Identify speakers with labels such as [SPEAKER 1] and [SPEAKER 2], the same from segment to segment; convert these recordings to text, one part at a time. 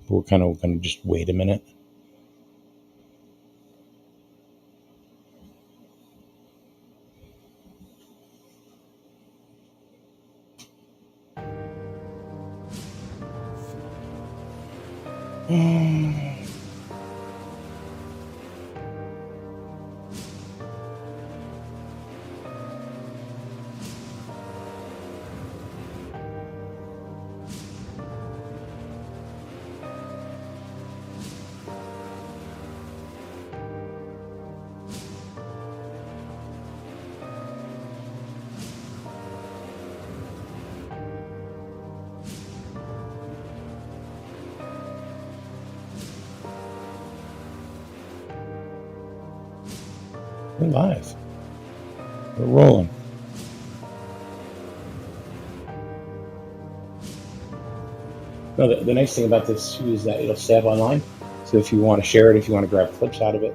[SPEAKER 1] we're kind of going to just wait a minute. We're live. We're rolling. No, the nice thing about this too is that it'll stay up online. So if you want to share it, if you want to grab clips out of it,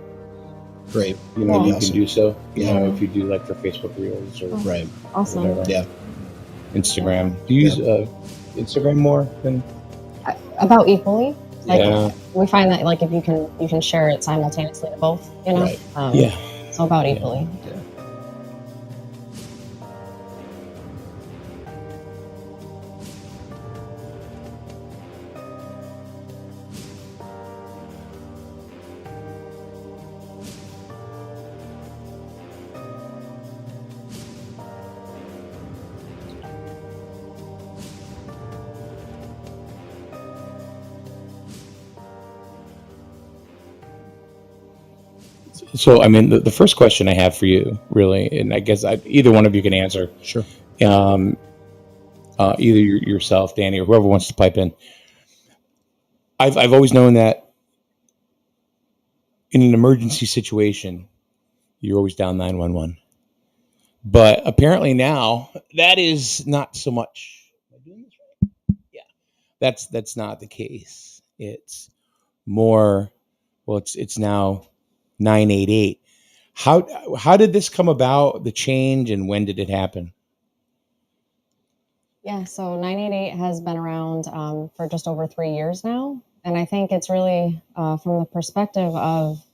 [SPEAKER 2] great.
[SPEAKER 1] You know, you can do so. You
[SPEAKER 2] Yeah.
[SPEAKER 1] know, if you do like for Facebook Reels or
[SPEAKER 2] Right.
[SPEAKER 3] Awesome.
[SPEAKER 1] whatever.
[SPEAKER 2] Yeah.
[SPEAKER 1] Instagram. Do you use Instagram more than?
[SPEAKER 3] About equally. Like,
[SPEAKER 1] Yeah.
[SPEAKER 3] we find that like if you can share it simultaneously to both, you know.
[SPEAKER 2] Right.
[SPEAKER 1] Yeah.
[SPEAKER 3] So about equally.
[SPEAKER 2] Yeah.
[SPEAKER 1] So, I mean, the first question I have for you, really, and I guess either one of you can answer.
[SPEAKER 2] Sure.
[SPEAKER 1] Either yourself, Danny, or whoever wants to pipe in. I've always known that in an emergency situation, you're always down 911. But apparently now that is not so much. Am I doing this right? Yeah, that's not the case. It's more. Well, it's now 988. How did this come about? The change, and when did it happen?
[SPEAKER 3] Yeah, so 988 has been around for just over 3 years now. And I think it's really from the perspective of,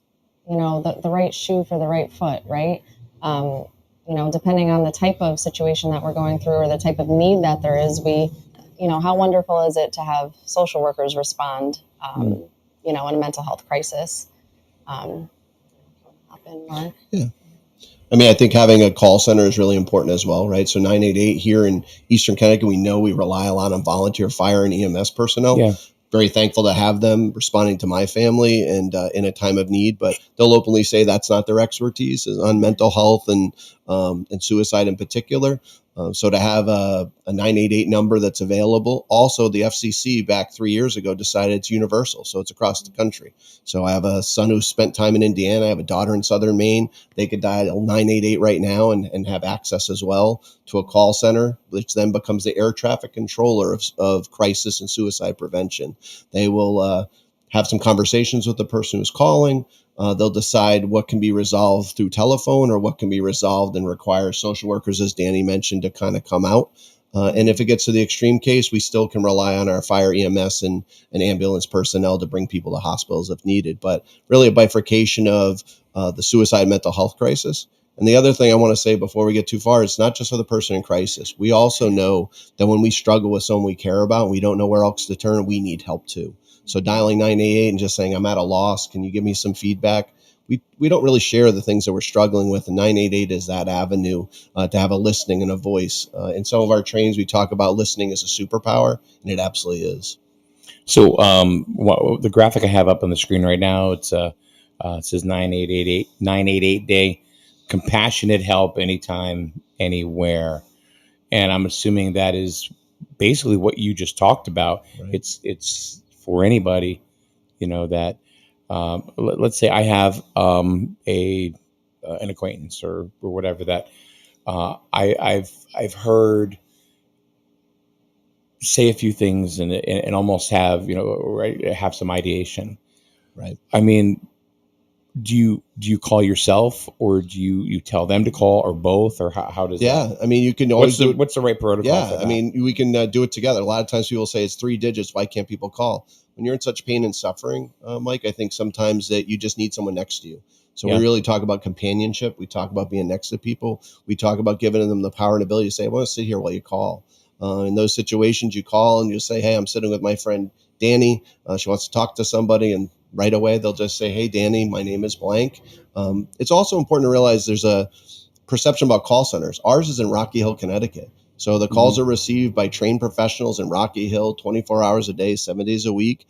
[SPEAKER 3] you know, the right shoe for the right foot, right? You know, depending on the type of situation that we're going through or the type of need that there is, you know, how wonderful is it to have social workers respond, you know, in a mental health crisis? Hop in, Mark.
[SPEAKER 2] Yeah. I mean, I think having a call center is really important as well, right? So 988 here in Eastern Connecticut, we know we rely a lot on volunteer fire and EMS personnel.
[SPEAKER 1] Yeah.
[SPEAKER 2] Very thankful to have them responding to my family and in a time of need, but they'll openly say that's not their expertise is on mental health and suicide in particular. So to have a 988 number that's available. Also, the FCC back 3 years ago decided it's universal, so it's across the country. So I have a son who spent time in Indiana. I have a daughter in Southern Maine. They could dial 988 right now and have access as well to a call center, which then becomes the air traffic controller of crisis and suicide prevention. They will have some conversations with the person who's calling. They'll decide what can be resolved through telephone or what can be resolved and require social workers, as Danny mentioned, to kind of come out. And if it gets to the extreme case, we still can rely on our fire, EMS, and ambulance personnel to bring people to hospitals if needed. But really a bifurcation of the suicide mental health crisis. And the other thing I want to say before we get too far, it's not just for the person in crisis. We also know that when we struggle with someone we care about, and we don't know where else to turn, we need help too. So dialing 988 and just saying, I'm at a loss, can you give me some feedback? We don't really share the things that we're struggling with. And 988 is that avenue to have a listening and a voice. In some of our trainings, we talk about listening as a superpower, and it absolutely is.
[SPEAKER 1] So the graphic I have up on the screen right now, it says 988 day compassionate help anytime, anywhere. And I'm assuming that is basically what you just talked about.
[SPEAKER 2] Right.
[SPEAKER 1] It's for anybody, you know, that let's say I have an acquaintance or whatever that I've heard say a few things and almost have, you know, right, have some ideation.
[SPEAKER 2] Right.
[SPEAKER 1] I mean, do you call yourself, or do you tell them to call, or both, or how does that?
[SPEAKER 2] Yeah, I mean, you can always do it.
[SPEAKER 1] What's the right protocol for
[SPEAKER 2] Yeah,
[SPEAKER 1] that?
[SPEAKER 2] I mean, we can do it together. A lot of times people say it's 3 digits. Why can't people call? When you're in such pain and suffering, Mike, I think sometimes that you just need someone next to you. So
[SPEAKER 1] Yeah.
[SPEAKER 2] we really talk about companionship. We talk about being next to people. We talk about giving them the power and ability to say, I want to sit here while you call. In those situations, you call and you say, hey, I'm sitting with my friend Danny. She wants to talk to somebody. And right away, they'll just say, hey, Danny, my name is blank. It's also important to realize there's a perception about call centers. Ours is in Rocky Hill, Connecticut. So the calls are received by trained professionals in Rocky Hill 24 hours a day, 7 days a week.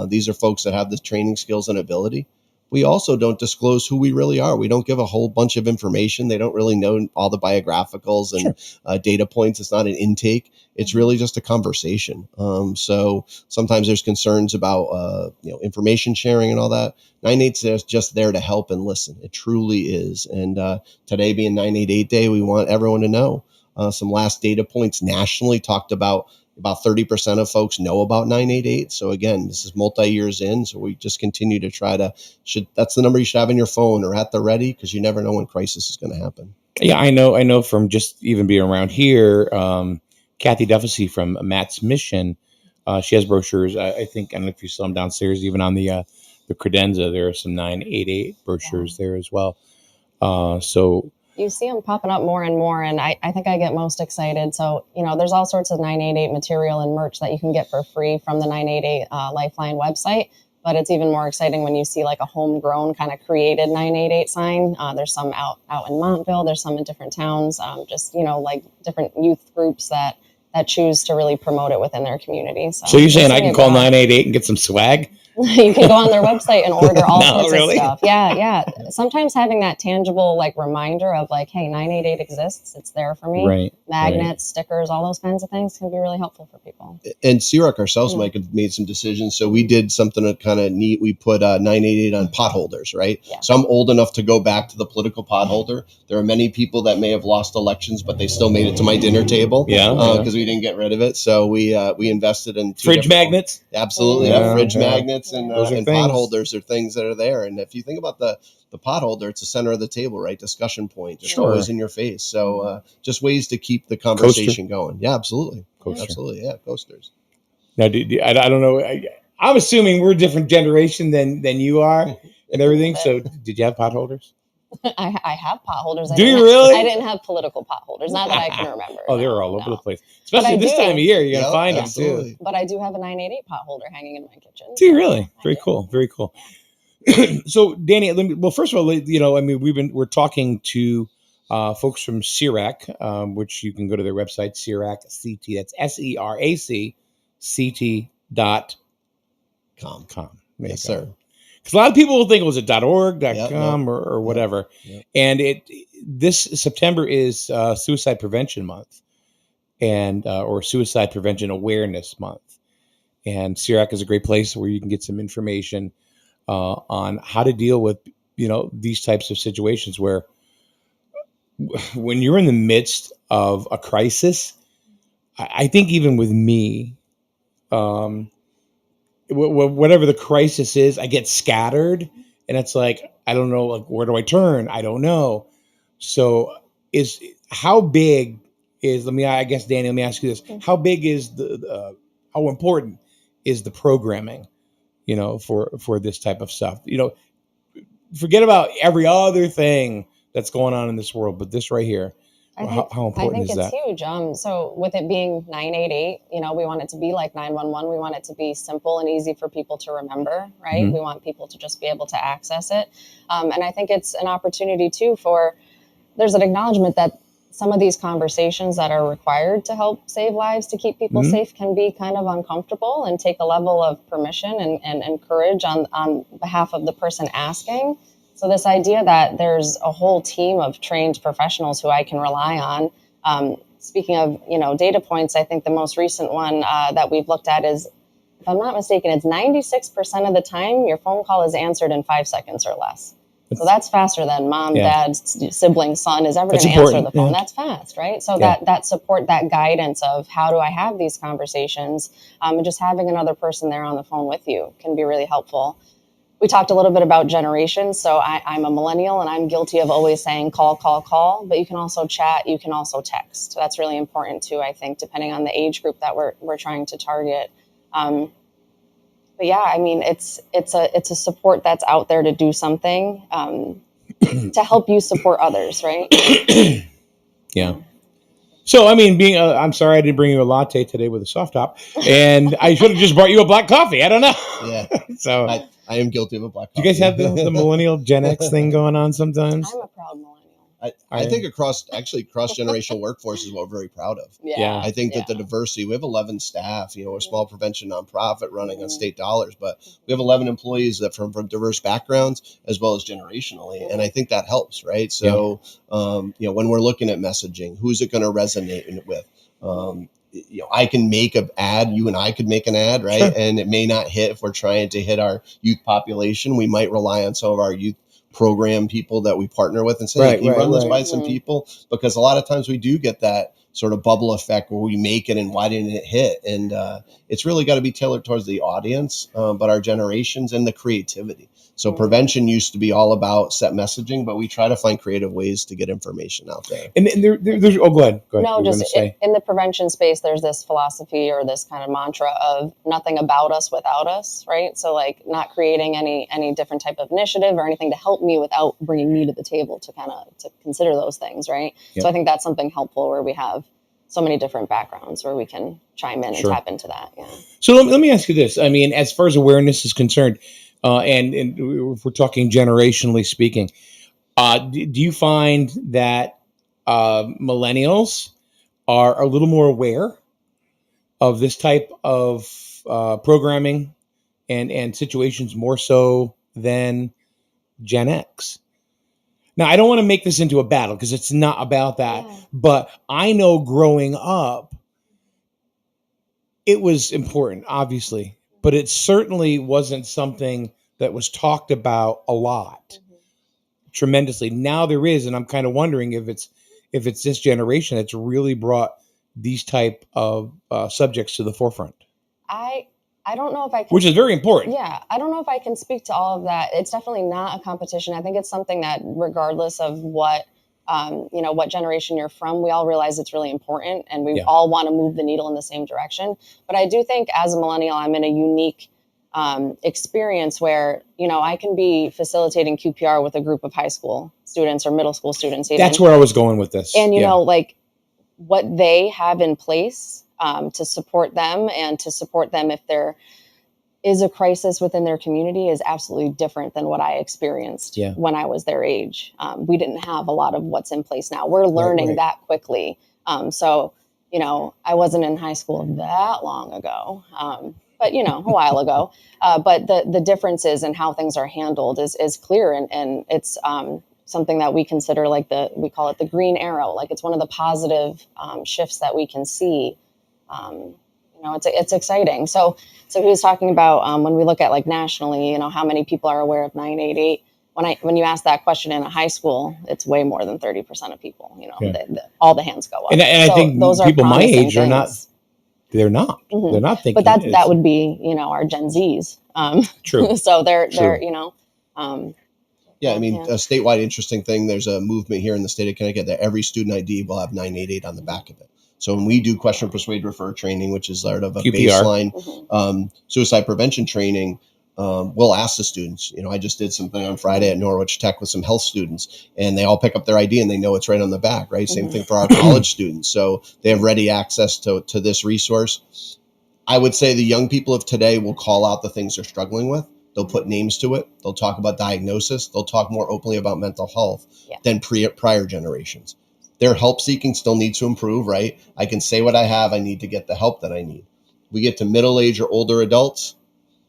[SPEAKER 2] These are folks that have the training skills and ability. We also don't disclose who we really are. We don't give a whole bunch of information. They don't really know all the biographicals and data points. It's not an intake. It's really just a conversation. So sometimes there's concerns about information sharing and all that. 988 is just there to help and listen. It truly is. And today being 988 Day, we want everyone to know. Some last data points nationally talked about 30% of folks know about 988. So again, this is multi-years in. So we just continue to try to, that's the number you should have in your phone or at the ready, because you never know when crisis is going to happen.
[SPEAKER 1] Yeah, I know from just even being around here, Kathy Duffy from Matt's Mission, she has brochures. I think, I don't know if you saw them downstairs, even on the credenza, there are some 988 brochures there as well. So
[SPEAKER 3] you see them popping up more and more, and I think I get most excited. So, there's all sorts of 988 material and merch that you can get for free from the 988 Lifeline website. But it's even more exciting when you see like a homegrown kind of created 988 sign. There's some out in Montville. There's some in different towns. Just like different youth groups that choose to really promote it within their community.
[SPEAKER 1] So you're saying I can call 988 and get some swag?
[SPEAKER 3] You can go on their website and order all sorts
[SPEAKER 1] really?
[SPEAKER 3] of stuff. Yeah. Sometimes having that tangible reminder of hey, 988 exists. It's there for me.
[SPEAKER 1] Right.
[SPEAKER 3] Magnets, stickers, all those kinds of things can be really helpful for people.
[SPEAKER 2] And SERAC ourselves, Mike, have made some decisions. So we did something kind of neat. We put 988 on potholders, right?
[SPEAKER 3] Yeah.
[SPEAKER 2] So I'm old enough to go back to the political potholder. There are many people that may have lost elections, but they still made it to my dinner table.
[SPEAKER 1] Yeah.
[SPEAKER 2] Because we didn't get rid of it. So we invested in
[SPEAKER 1] fridge magnets.
[SPEAKER 2] Absolutely.
[SPEAKER 1] Yeah,
[SPEAKER 2] Fridge magnets and
[SPEAKER 1] things.
[SPEAKER 2] potholders are things that are there. And if you think about the potholder, it's the center of the table, right? Discussion point. It's always in your face. So just ways to keep the conversation going. Yeah, absolutely.
[SPEAKER 1] Coaster.
[SPEAKER 2] Absolutely. Yeah, coasters.
[SPEAKER 1] Now, I don't know. I'm assuming we're a different generation than you are and everything. So did you have potholders?
[SPEAKER 3] I have potholders.
[SPEAKER 1] Do you really?
[SPEAKER 3] I didn't have political potholders. Not that I can remember.
[SPEAKER 1] They were all over the place. Especially this time of year, you're going to find them too.
[SPEAKER 3] But I do have a 988 potholder hanging in my kitchen.
[SPEAKER 1] Do you really? Very cool. Very cool. So, Danny, first of all, we're talking to folks from SERAC, which you can go to their website, SERAC CT. That's SERAC CT.com.
[SPEAKER 2] Yes, sir.
[SPEAKER 1] Because a lot of people will think it was a .org, .com, or whatever.
[SPEAKER 2] Yep.
[SPEAKER 1] And this September is Suicide Prevention Month, and or Suicide Prevention Awareness Month. And SERAC is a great place where you can get some information on how to deal with these types of situations where when you're in the midst of a crisis. I think even with me, whatever the crisis is, I get scattered, and it's like I don't know, where do I turn? I don't know. So how big is? I guess, Danny, let me ask you this: how big is how important is the programming? For this type of stuff. Forget about every other thing that's going on in this world, but this right here. How important is that?
[SPEAKER 3] I think it's huge. So with it being 988, we want it to be like 911. We want it to be simple and easy for people to remember, right? Mm-hmm. We want people to just be able to access it. And I think it's an opportunity too there's an acknowledgement that some of these conversations that are required to help save lives, to keep people safe, can be kind of uncomfortable and take a level of permission and courage on behalf of the person asking. So this idea that there's a whole team of trained professionals who I can rely on. Speaking of, data points, I think the most recent one that we've looked at is, if I'm not mistaken, it's 96% of the time your phone call is answered in 5 seconds or less. So that's faster than mom, dad, sibling, son is ever going to answer the phone. Yeah. That's fast, right? So that support, that guidance of how do I have these conversations, and just having another person there on the phone with you can be really helpful. we talked a little bit about generations. So I'm a millennial, and I'm guilty of always saying call, call, call. But you can also chat. You can also text. That's really important too, I think, depending on the age group that we're trying to target. But yeah, I mean, it's a support that's out there to do something to help you support others, right?
[SPEAKER 1] Yeah. So, I mean, I'm sorry I didn't bring you a latte today with a soft top, and I should have just brought you a black coffee. I don't know.
[SPEAKER 2] Yeah.
[SPEAKER 1] So,
[SPEAKER 2] I am guilty of a black
[SPEAKER 1] do
[SPEAKER 2] coffee.
[SPEAKER 1] you guys have the millennial Gen X thing going on sometimes?
[SPEAKER 3] I'm a proud millennial.
[SPEAKER 2] I think cross-generational workforce is what we're very proud of.
[SPEAKER 1] Yeah.
[SPEAKER 2] I think that the diversity, we have 11 staff, we're a small prevention nonprofit running on state dollars, but we have 11 employees that from diverse backgrounds as well as generationally. And I think that helps, right? So, when we're looking at messaging, who's it going to resonate with? I can make an ad, you and I could make an ad, right? Sure. And it may not hit if we're trying to hit our youth population. We might rely on some of our youth program people that we partner with and say, hey, can you run this by some people? Because a lot of times we do get that sort of bubble effect where we make it and why didn't it hit? And it's really got to be tailored towards the audience, but our generations and the creativity. So prevention used to be all about set messaging, but we try to find creative ways to get information out there.
[SPEAKER 1] And there's go ahead.
[SPEAKER 3] No, just in the prevention space, there's this philosophy or this kind of mantra of nothing about us without us, right? So like not creating any different type of initiative or anything to help me without bringing me to the table to consider those things, right? Yep. So I think that's something helpful where we have so many different backgrounds where we can chime in and tap into that. Yeah.
[SPEAKER 1] So let me ask you this. I mean, as far as awareness is concerned, and if we're talking generationally speaking, do you find that millennials are a little more aware of this type of programming and situations more so than Gen X? Now, I don't want to make this into a battle because it's not about that, but I know growing up, it was important, obviously, but it certainly wasn't something that was talked about a lot, tremendously. Now there is, and I'm kind of wondering if it's this generation that's really brought these type of subjects to the forefront.
[SPEAKER 3] I don't know if I can,
[SPEAKER 1] which is very important.
[SPEAKER 3] Yeah, I don't know if I can speak to all of that. It's definitely not a competition. I think it's something that, regardless of what what generation you're from, we all realize it's really important, and we all want to move the needle in the same direction. But I do think, as a millennial, I'm in a unique experience where I can be facilitating QPR with a group of high school students or middle school students. Even.
[SPEAKER 1] That's where I was going with this.
[SPEAKER 3] And like what they have in place to support them and to support them if there is a crisis within their community is absolutely different than what I experienced when I was their age. We didn't have a lot of what's in place now. We're learning that quickly. So, I wasn't in high school that long ago, but, a while ago. But the differences in how things are handled is clear. And it's something that we consider we call it the green arrow. Like it's one of the positive shifts that we can see. It's exciting. So he was talking about when we look at nationally, how many people are aware of 988. When you ask that question in a high school, it's way more than 30% of people. All the hands go up.
[SPEAKER 1] And I think those people my age are not. They're not. Mm-hmm. They're not thinking.
[SPEAKER 3] But that would be our Gen Zs.
[SPEAKER 1] True.
[SPEAKER 3] So they're
[SPEAKER 2] Yeah, I mean, a statewide interesting thing. There's a movement here in the state of Connecticut that every student ID will have 988 on the back of it. So when we do question, persuade, refer training, which is sort of a QPR. Baseline suicide prevention training, we'll ask the students. I just did something on Friday at Norwich Tech with some health students, and they all pick up their ID and they know it's right on the back, right? Same thing for our college students. So they have ready access to this resource. I would say the young people of today will call out the things they're struggling with. They'll put names to it. They'll talk about diagnosis. They'll talk more openly about mental health than prior generations. Their help seeking still needs to improve, right? I can say what I have. I need to get the help that I need. We get to middle age or older adults,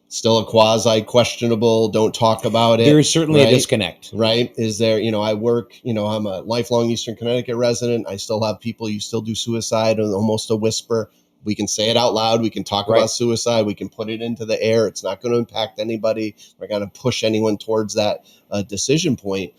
[SPEAKER 2] still a quasi questionable, don't talk about it.
[SPEAKER 1] There is certainly a disconnect.
[SPEAKER 2] Right? Is there, I work, I'm a lifelong Eastern Connecticut resident. I still have people, you still do suicide, and almost a whisper. We can say it out loud. We can talk about suicide. We can put it into the air. It's not going to impact anybody. We're going to push anyone towards that. decision point.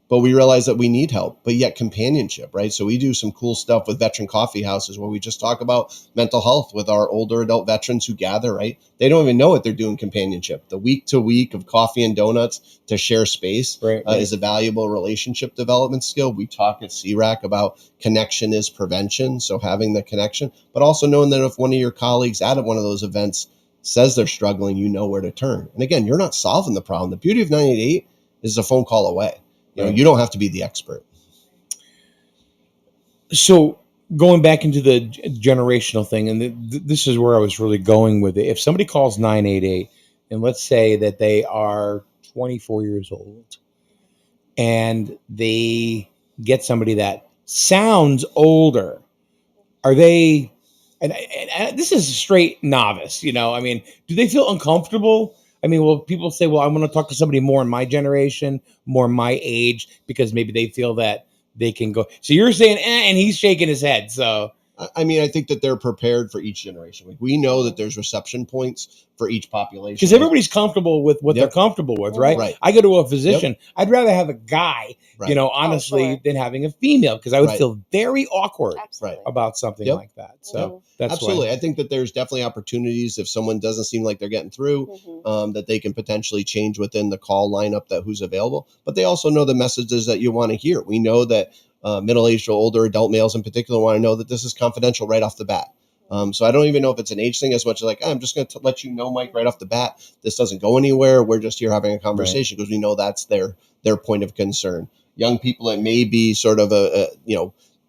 [SPEAKER 2] But we realize that we need help, but yet companionship, right? So we do some cool stuff with veteran coffee houses where we just talk about mental health with our older adult veterans who gather, right? They don't even know what they're doing companionship. The week to week of coffee and donuts to share space
[SPEAKER 1] Right.
[SPEAKER 2] is a valuable relationship development skill. We talk at SERAC about connection is prevention. So having the connection, but also knowing that if one of your colleagues at one of those events says they're struggling, you know where to turn. And again, you're not solving the problem. The beauty of 988 is a phone call away. You don't have to be the expert.
[SPEAKER 1] So going back into the generational thing, and this is where I was really going with it. If somebody calls 988, and let's say that they are 24 years old, and they get somebody that sounds older, are they? And this is a straight novice, I mean, do they feel uncomfortable? I mean, will people say, well, I'm going to talk to somebody more in my generation, more my age, because maybe they feel that they can go. So you're saying, and he's shaking his head. So,
[SPEAKER 2] I mean, I think that they're prepared for each generation. Like we know that there's reception points for each population.
[SPEAKER 1] Because everybody's comfortable with what they're comfortable with, right?
[SPEAKER 2] Right.
[SPEAKER 1] I go to a physician. I'd rather have a guy,
[SPEAKER 2] Right.
[SPEAKER 1] Honestly, than having a female, because I would
[SPEAKER 2] Right.
[SPEAKER 1] feel very awkward
[SPEAKER 3] Absolutely.
[SPEAKER 1] about something like that. So that's
[SPEAKER 2] Absolutely.
[SPEAKER 1] why.
[SPEAKER 2] I think that there's definitely opportunities if someone doesn't seem like they're getting through, that they can potentially change within the call lineup that who's available. But they also know the messages that you want to hear. We know that middle-aged or older adult males in particular want to know that this is confidential right off the bat. So I don't even know if it's an age thing as much as like, I'm just going to let you know, Mike, right off the bat, this doesn't go anywhere. We're just here having a conversation because we know that's their point of concern. Young people, it may be sort of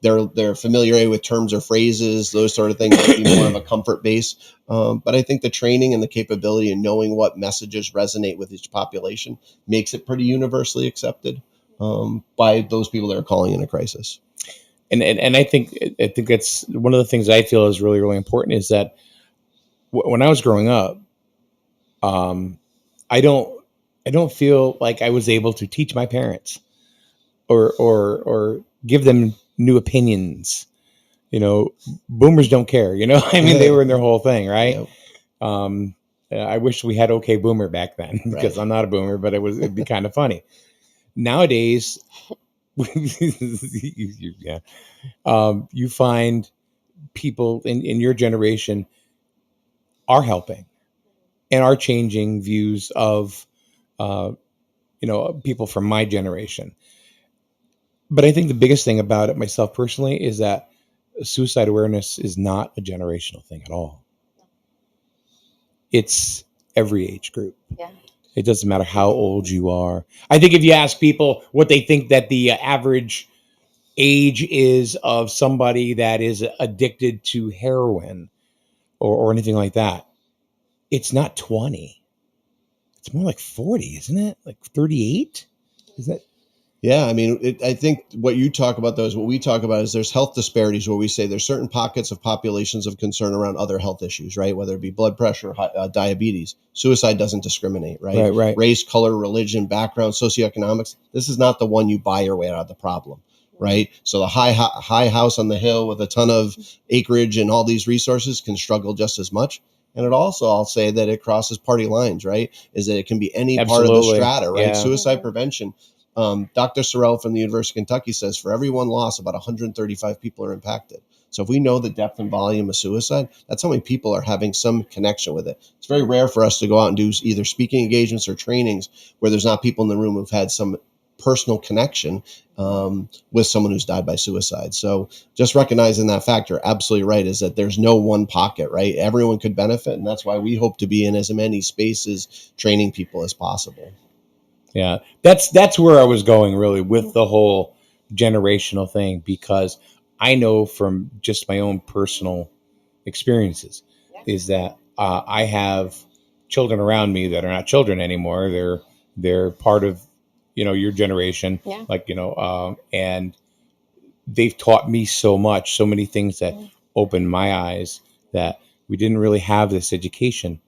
[SPEAKER 2] their familiarity with terms or phrases, those sort of things might be more of a comfort base. But I think the training and the capability and knowing what messages resonate with each population makes it pretty universally accepted by those people that are calling in a crisis.
[SPEAKER 1] And I think that's one of the things I feel is really, really important is that when I was growing up, I don't feel like I was able to teach my parents or give them new opinions. Boomers don't care. I mean, they were in their whole thing, right? Yep. I wish we had OK Boomer back then because I'm not a boomer, but it'd be kind of funny. Nowadays, you find people in your generation are helping and are changing views of, people from my generation. But I think the biggest thing about it myself personally is that suicide awareness is not a generational thing at all. It's every age group.
[SPEAKER 3] Yeah.
[SPEAKER 1] It doesn't matter how old you are. I think if you ask people what they think that the average age is of somebody that is addicted to heroin or anything like that, it's not 20. It's more like 40, isn't it? Like 38? Is that?
[SPEAKER 2] Yeah, I mean, I think what you talk about, though, is what we talk about is there's health disparities where we say there's certain pockets of populations of concern around other health issues, right? Whether it be blood pressure, diabetes. Suicide doesn't discriminate, right?
[SPEAKER 1] Right.
[SPEAKER 2] Race, color, religion, background, socioeconomics. This is not the one you buy your way out of the problem, right? So the high house on the hill with a ton of acreage and all these resources can struggle just as much. And it also, I'll say that it crosses party lines, right? Is that it can be any part of the strata, right?
[SPEAKER 1] Yeah.
[SPEAKER 2] Suicide prevention. Dr. Sorrell from the University of Kentucky says for every one loss, about 135 people are impacted. So if we know the depth and volume of suicide, that's how many people are having some connection with it. It's very rare for us to go out and do either speaking engagements or trainings where there's not people in the room who've had some personal connection with someone who's died by suicide. So just recognizing that factor, absolutely right, is that there's no one pocket, right? Everyone could benefit. And that's why we hope to be in as many spaces training people as possible.
[SPEAKER 1] Yeah, that's where I was going really with the whole generational thing, because I know from just my own personal experiences is that I have children around me that are not children anymore. They're part of, your generation, and they've taught me so much, so many things that opened my eyes that we didn't really have this education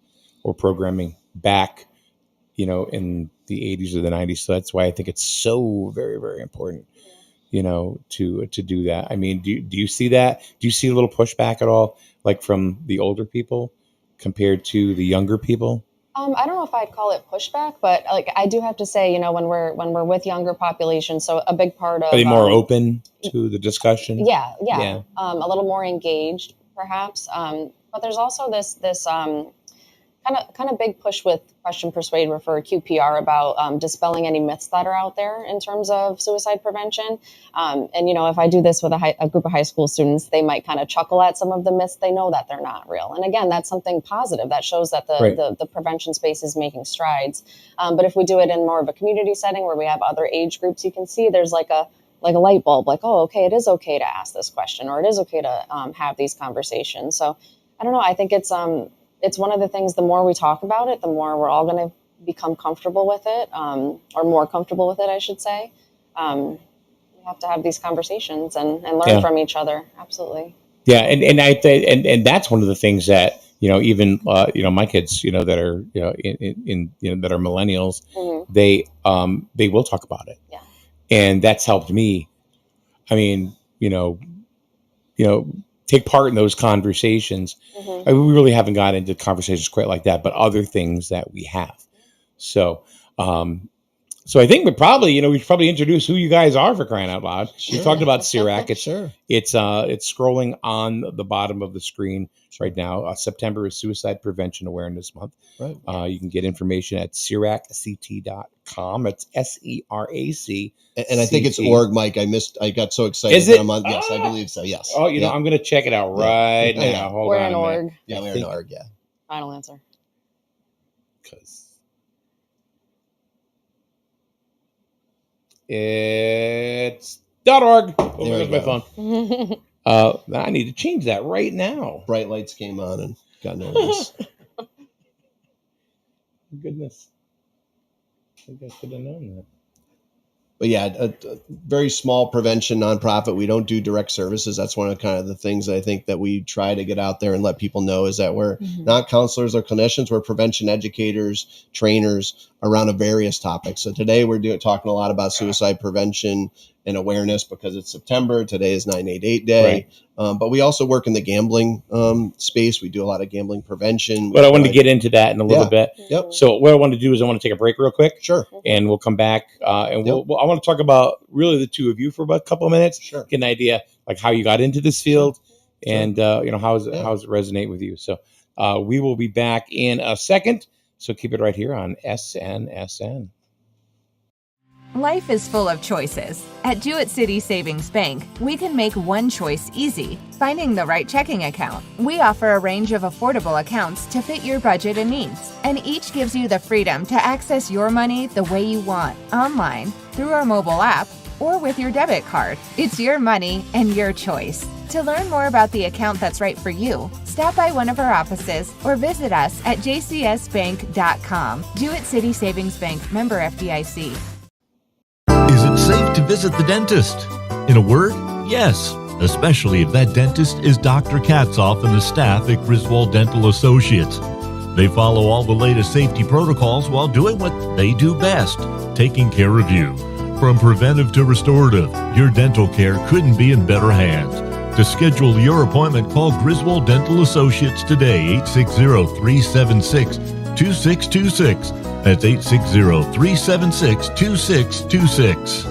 [SPEAKER 1] or programming back, in the 80s or the 90s. So that's why I think it's so very, very important, to do that. I mean, do you see that? Do you see a little pushback at all, like from the older people compared to the younger people?
[SPEAKER 3] I don't know if I'd call it pushback, but like I do have to say, when we're with younger populations, so a big part of
[SPEAKER 1] Are they more open to the discussion?
[SPEAKER 3] yeah, a little more engaged, perhaps. But there's also this kind of big push with Question, Persuade, Refer, QPR about dispelling any myths that are out there in terms of suicide prevention. And if I do this with a group of high school students, they might kind of chuckle at some of the myths. They know that they're not real. And again, that's something positive that shows that the prevention space is making strides. But if we do it in more of a community setting where we have other age groups, you can see there's like a light bulb, like, oh, okay, it is okay to ask this question, or it is okay to have these conversations. So I don't know. I think it's one of the things, the more we talk about it, the more we're all going to become comfortable with it, or more comfortable with it, I should say. We have to have these conversations and learn from each other. Absolutely.
[SPEAKER 1] Yeah. And that's one of the things that, even, my kids, that are, that are millennials, they will talk about it.
[SPEAKER 3] Yeah.
[SPEAKER 1] And that's helped me. I mean, take part in those conversations. We really haven't got into conversations quite like that, but other things that we have. So, so I think we should probably introduce who you guys are, for crying out loud.
[SPEAKER 2] Sure.
[SPEAKER 1] We talked about SERAC.
[SPEAKER 2] Sure.
[SPEAKER 1] It's scrolling on the bottom of the screen right now. September is Suicide Prevention Awareness Month.
[SPEAKER 2] Right.
[SPEAKER 1] You can get information at SERACCT.com. It's SERAC.
[SPEAKER 2] And I think it's org, Mike. I got so excited.
[SPEAKER 1] Is it?
[SPEAKER 2] Yes, I believe so. Yes.
[SPEAKER 1] Oh, I'm going to check it out right now. Hold
[SPEAKER 3] we're
[SPEAKER 1] on
[SPEAKER 3] an
[SPEAKER 1] a minute.
[SPEAKER 3] org.
[SPEAKER 2] Yeah, we're an org. Yeah.
[SPEAKER 3] Final answer.
[SPEAKER 1] It's .org. Oh, there's my
[SPEAKER 2] go.
[SPEAKER 1] phone. I need to change that right now.
[SPEAKER 2] Bright lights came on and got nervous.
[SPEAKER 1] Goodness. I think I should have known that.
[SPEAKER 2] But yeah, a very small prevention nonprofit. We don't do direct services. That's one of kind of the things that I think that we try to get out there and let people know is that we're not counselors or clinicians. We're prevention educators, trainers around various topics. So today we're talking a lot about suicide prevention and awareness because it's September. Today is 988 Day. Right. But we also work in the gambling space. We do a lot of gambling prevention.
[SPEAKER 1] But I wanted to get into that in a little bit.
[SPEAKER 2] Yep.
[SPEAKER 1] So what I want to do is I want to take a break real quick.
[SPEAKER 2] Sure.
[SPEAKER 1] And we'll come back and I want to talk about really the two of you for about a couple of minutes.
[SPEAKER 2] Sure.
[SPEAKER 1] Get an idea like how you got into this field and how does it resonate with you. So we will be back in a second. So keep it right here on SNSN.
[SPEAKER 4] Life is full of choices. At Jewett City Savings Bank, we can make one choice easy, finding the right checking account. We offer a range of affordable accounts to fit your budget and needs, and each gives you the freedom to access your money the way you want, online, through our mobile app, or with your debit card. It's your money and your choice. To learn more about the account that's right for you, stop by one of our offices or visit us at jcsbank.com. Jewett City Savings Bank, member FDIC.
[SPEAKER 5] Is it safe to visit the dentist? In a word, yes, especially if that dentist is Dr. Katzoff and the staff at Griswold Dental Associates. They follow all the latest safety protocols while doing what they do best, taking care of you. From preventive to restorative, your dental care couldn't be in better hands. To schedule your appointment, call Griswold Dental Associates today, 860-376-2626. That's 860-376-2626.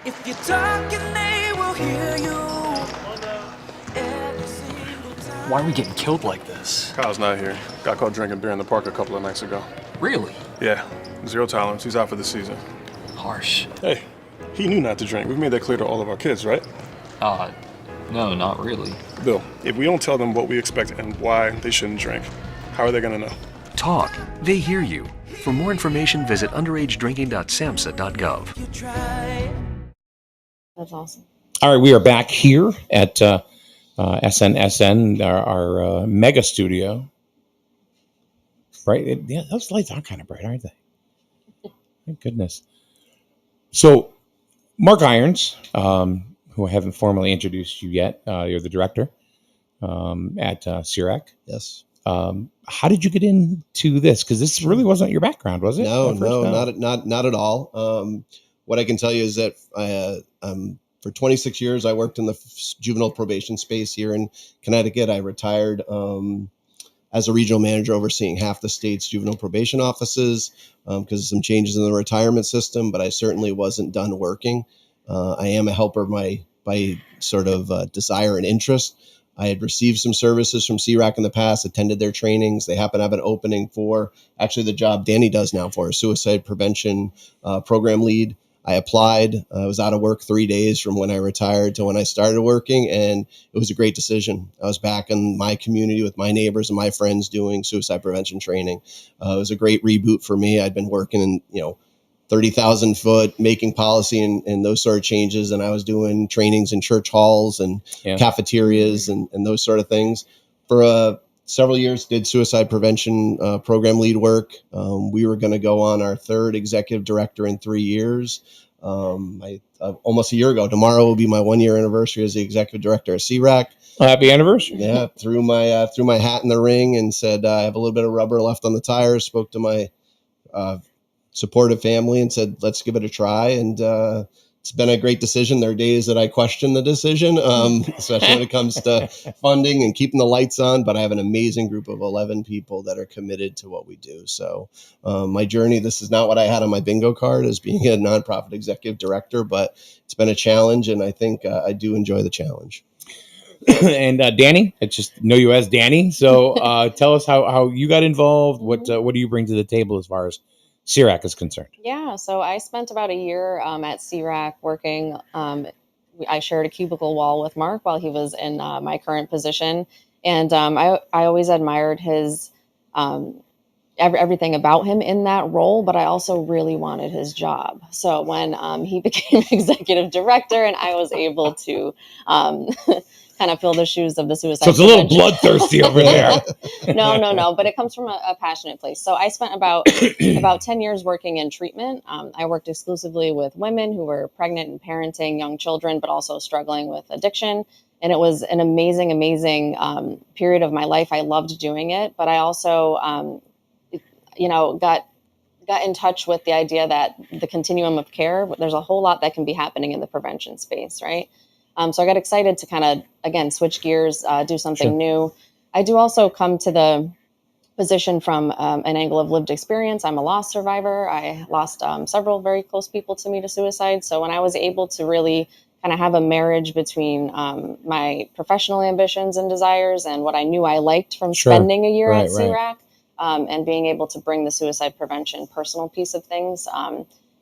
[SPEAKER 6] If you're talking, they will hear you.
[SPEAKER 7] Why are we getting killed like this?
[SPEAKER 8] Kyle's not here. Got caught drinking beer in the park a couple of nights ago.
[SPEAKER 7] Really?
[SPEAKER 8] Yeah, 0 tolerance. He's out for the season.
[SPEAKER 7] Harsh.
[SPEAKER 8] Hey, he knew not to drink. We've made that clear to all of our kids, right?
[SPEAKER 7] No, not really.
[SPEAKER 8] Bill, if we don't tell them what we expect and why they shouldn't drink, how are they going to know?
[SPEAKER 9] Talk. They hear you. For more information, visit underagedrinking.samhsa.gov.
[SPEAKER 3] That's awesome.
[SPEAKER 1] All right, we are back here at SNSN, our mega studio. Right? Those lights are kind of bright, aren't they? Thank goodness. So, Mark Irons, who I haven't formally introduced you yet, you're the director at SERAC.
[SPEAKER 2] Yes.
[SPEAKER 1] How did you get into this? Because this really wasn't your background, was it?
[SPEAKER 2] No, not at all. What I can tell you is that for 26 years, I worked in the juvenile probation space here in Connecticut. I retired as a regional manager overseeing half the state's juvenile probation offices because of some changes in the retirement system, but I certainly wasn't done working. I am a helper by sort of desire and interest. I had received some services from SERAC in the past, attended their trainings. They happen to have an opening for actually the job Danny does now for a suicide prevention program lead. I applied. I was out of work 3 days from when I retired to when I started working, and it was a great decision. I was back in my community with my neighbors and my friends doing suicide prevention training. It was a great reboot for me. I'd been working in, 30,000 foot making policy and those sort of changes. And I was doing trainings in church halls and cafeterias and those sort of things for several years. Did suicide prevention program lead work. We were going to go on our third executive director in 3 years. Almost a year ago, tomorrow will be my 1 year anniversary as the executive director of SERAC.
[SPEAKER 1] Happy anniversary.
[SPEAKER 2] Yeah. Threw my hat in the ring and said, I have a little bit of rubber left on the tires. Spoke to my, supportive family and said, let's give it a try. And it's been a great decision. There are days that I question the decision, especially when it comes to funding and keeping the lights on. But I have an amazing group of 11 people that are committed to what we do. So my journey, this is not what I had on my bingo card as being a nonprofit executive director, but it's been a challenge. And I think I do enjoy the challenge.
[SPEAKER 1] And Danny, I just know you as Danny. So tell us how you got involved. What do you bring to the table as far as SERAC is concerned?
[SPEAKER 3] Yeah, so I spent about a year at SERAC working. I shared a cubicle wall with Mark while he was in my current position. And I always admired his everything about him in that role, but I also really wanted his job. So when he became executive director and I was able to kind of fill the shoes of the suicide.
[SPEAKER 1] So it's a little bloodthirsty over there.
[SPEAKER 3] No, but it comes from a passionate place. So I spent about 10 years working in treatment. I worked exclusively with women who were pregnant and parenting young children, but also struggling with addiction. And it was an amazing period of my life. I loved doing it, but I also, got in touch with the idea that the continuum of care, there's a whole lot that can be happening in the prevention space, right? So I got excited to kind of, again, switch gears, do something new. I do also come to the position from an angle of lived experience. I'm a loss survivor. I lost several very close people to me to suicide. So when I was able to really kind of have a marriage between my professional ambitions and desires and what I knew I liked from spending a year at SERAC and being able to bring the suicide prevention personal piece of things,